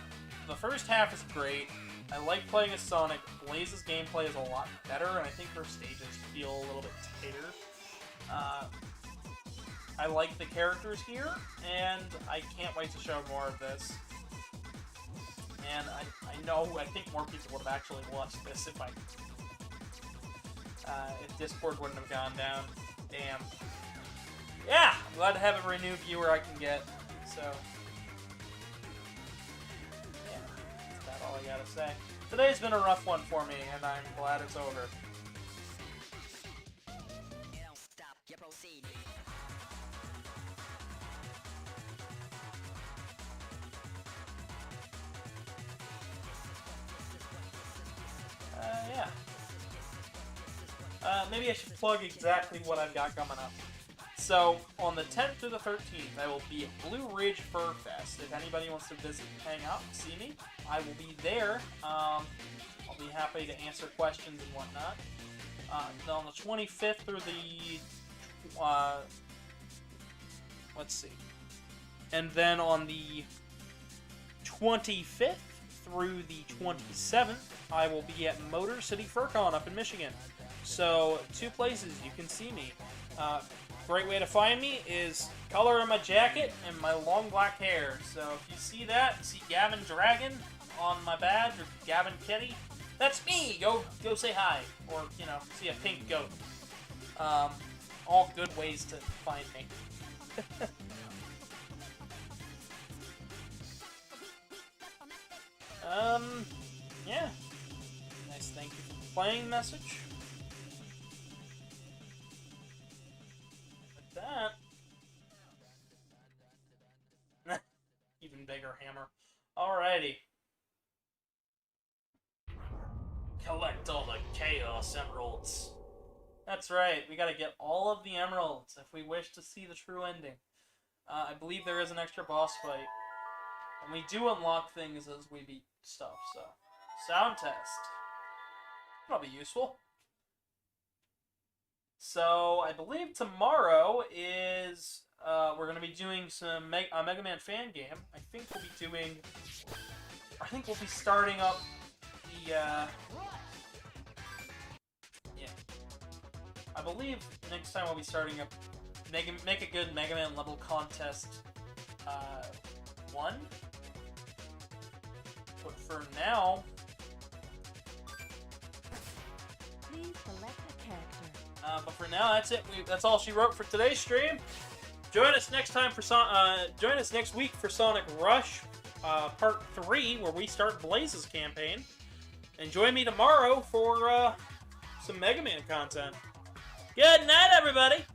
the first half is great. I like playing as Sonic. Blaze's gameplay is a lot better, and I think her stages feel a little bit tighter. I like the characters here, and I can't wait to show more of this. And I think more people would have actually watched this if Discord wouldn't have gone down. Damn. Yeah, I'm glad to have every new viewer I can get. So, yeah, that's about all I gotta say. Today's been a rough one for me, and I'm glad it's over. Yeah. Maybe I should plug exactly what I've got coming up. So, on the 10th through the 13th, I will be at Blue Ridge Fur Fest. If anybody wants to visit, hang out, see me, I will be there. I'll be happy to answer questions and whatnot. Then on the 25th through the... let's see. And then on the 25th through the 27th, I will be at Motor City FurCon up in Michigan. So, 2 places you can see me. Great way to find me is color of my jacket and my long black hair. So if you see that, see Gavin Dragon on my badge, or Gavin Kitty, that's me! Go say hi. Or, see a pink goat. All good ways to find me. Yeah. Nice thank you for the playing message. That. Even bigger hammer. Alrighty. Collect all the Chaos Emeralds. That's right, we gotta get all of the emeralds if we wish to see the true ending. I believe there is an extra boss fight. And we do unlock things as we beat stuff, so. Sound test. That'll be useful. So, I believe tomorrow is, we're going to be doing some Mega Man fan game. I think we'll be starting up the, yeah. I believe next time we'll be starting up Make a Good Mega Man level contest, 1. But for now... Please select a character. But for now, that's it. That's all she wrote for today's stream. Join us next time for join us next week for Sonic Rush Part 3, where we start Blaze's campaign. And join me tomorrow for some Mega Man content. Good night, everybody.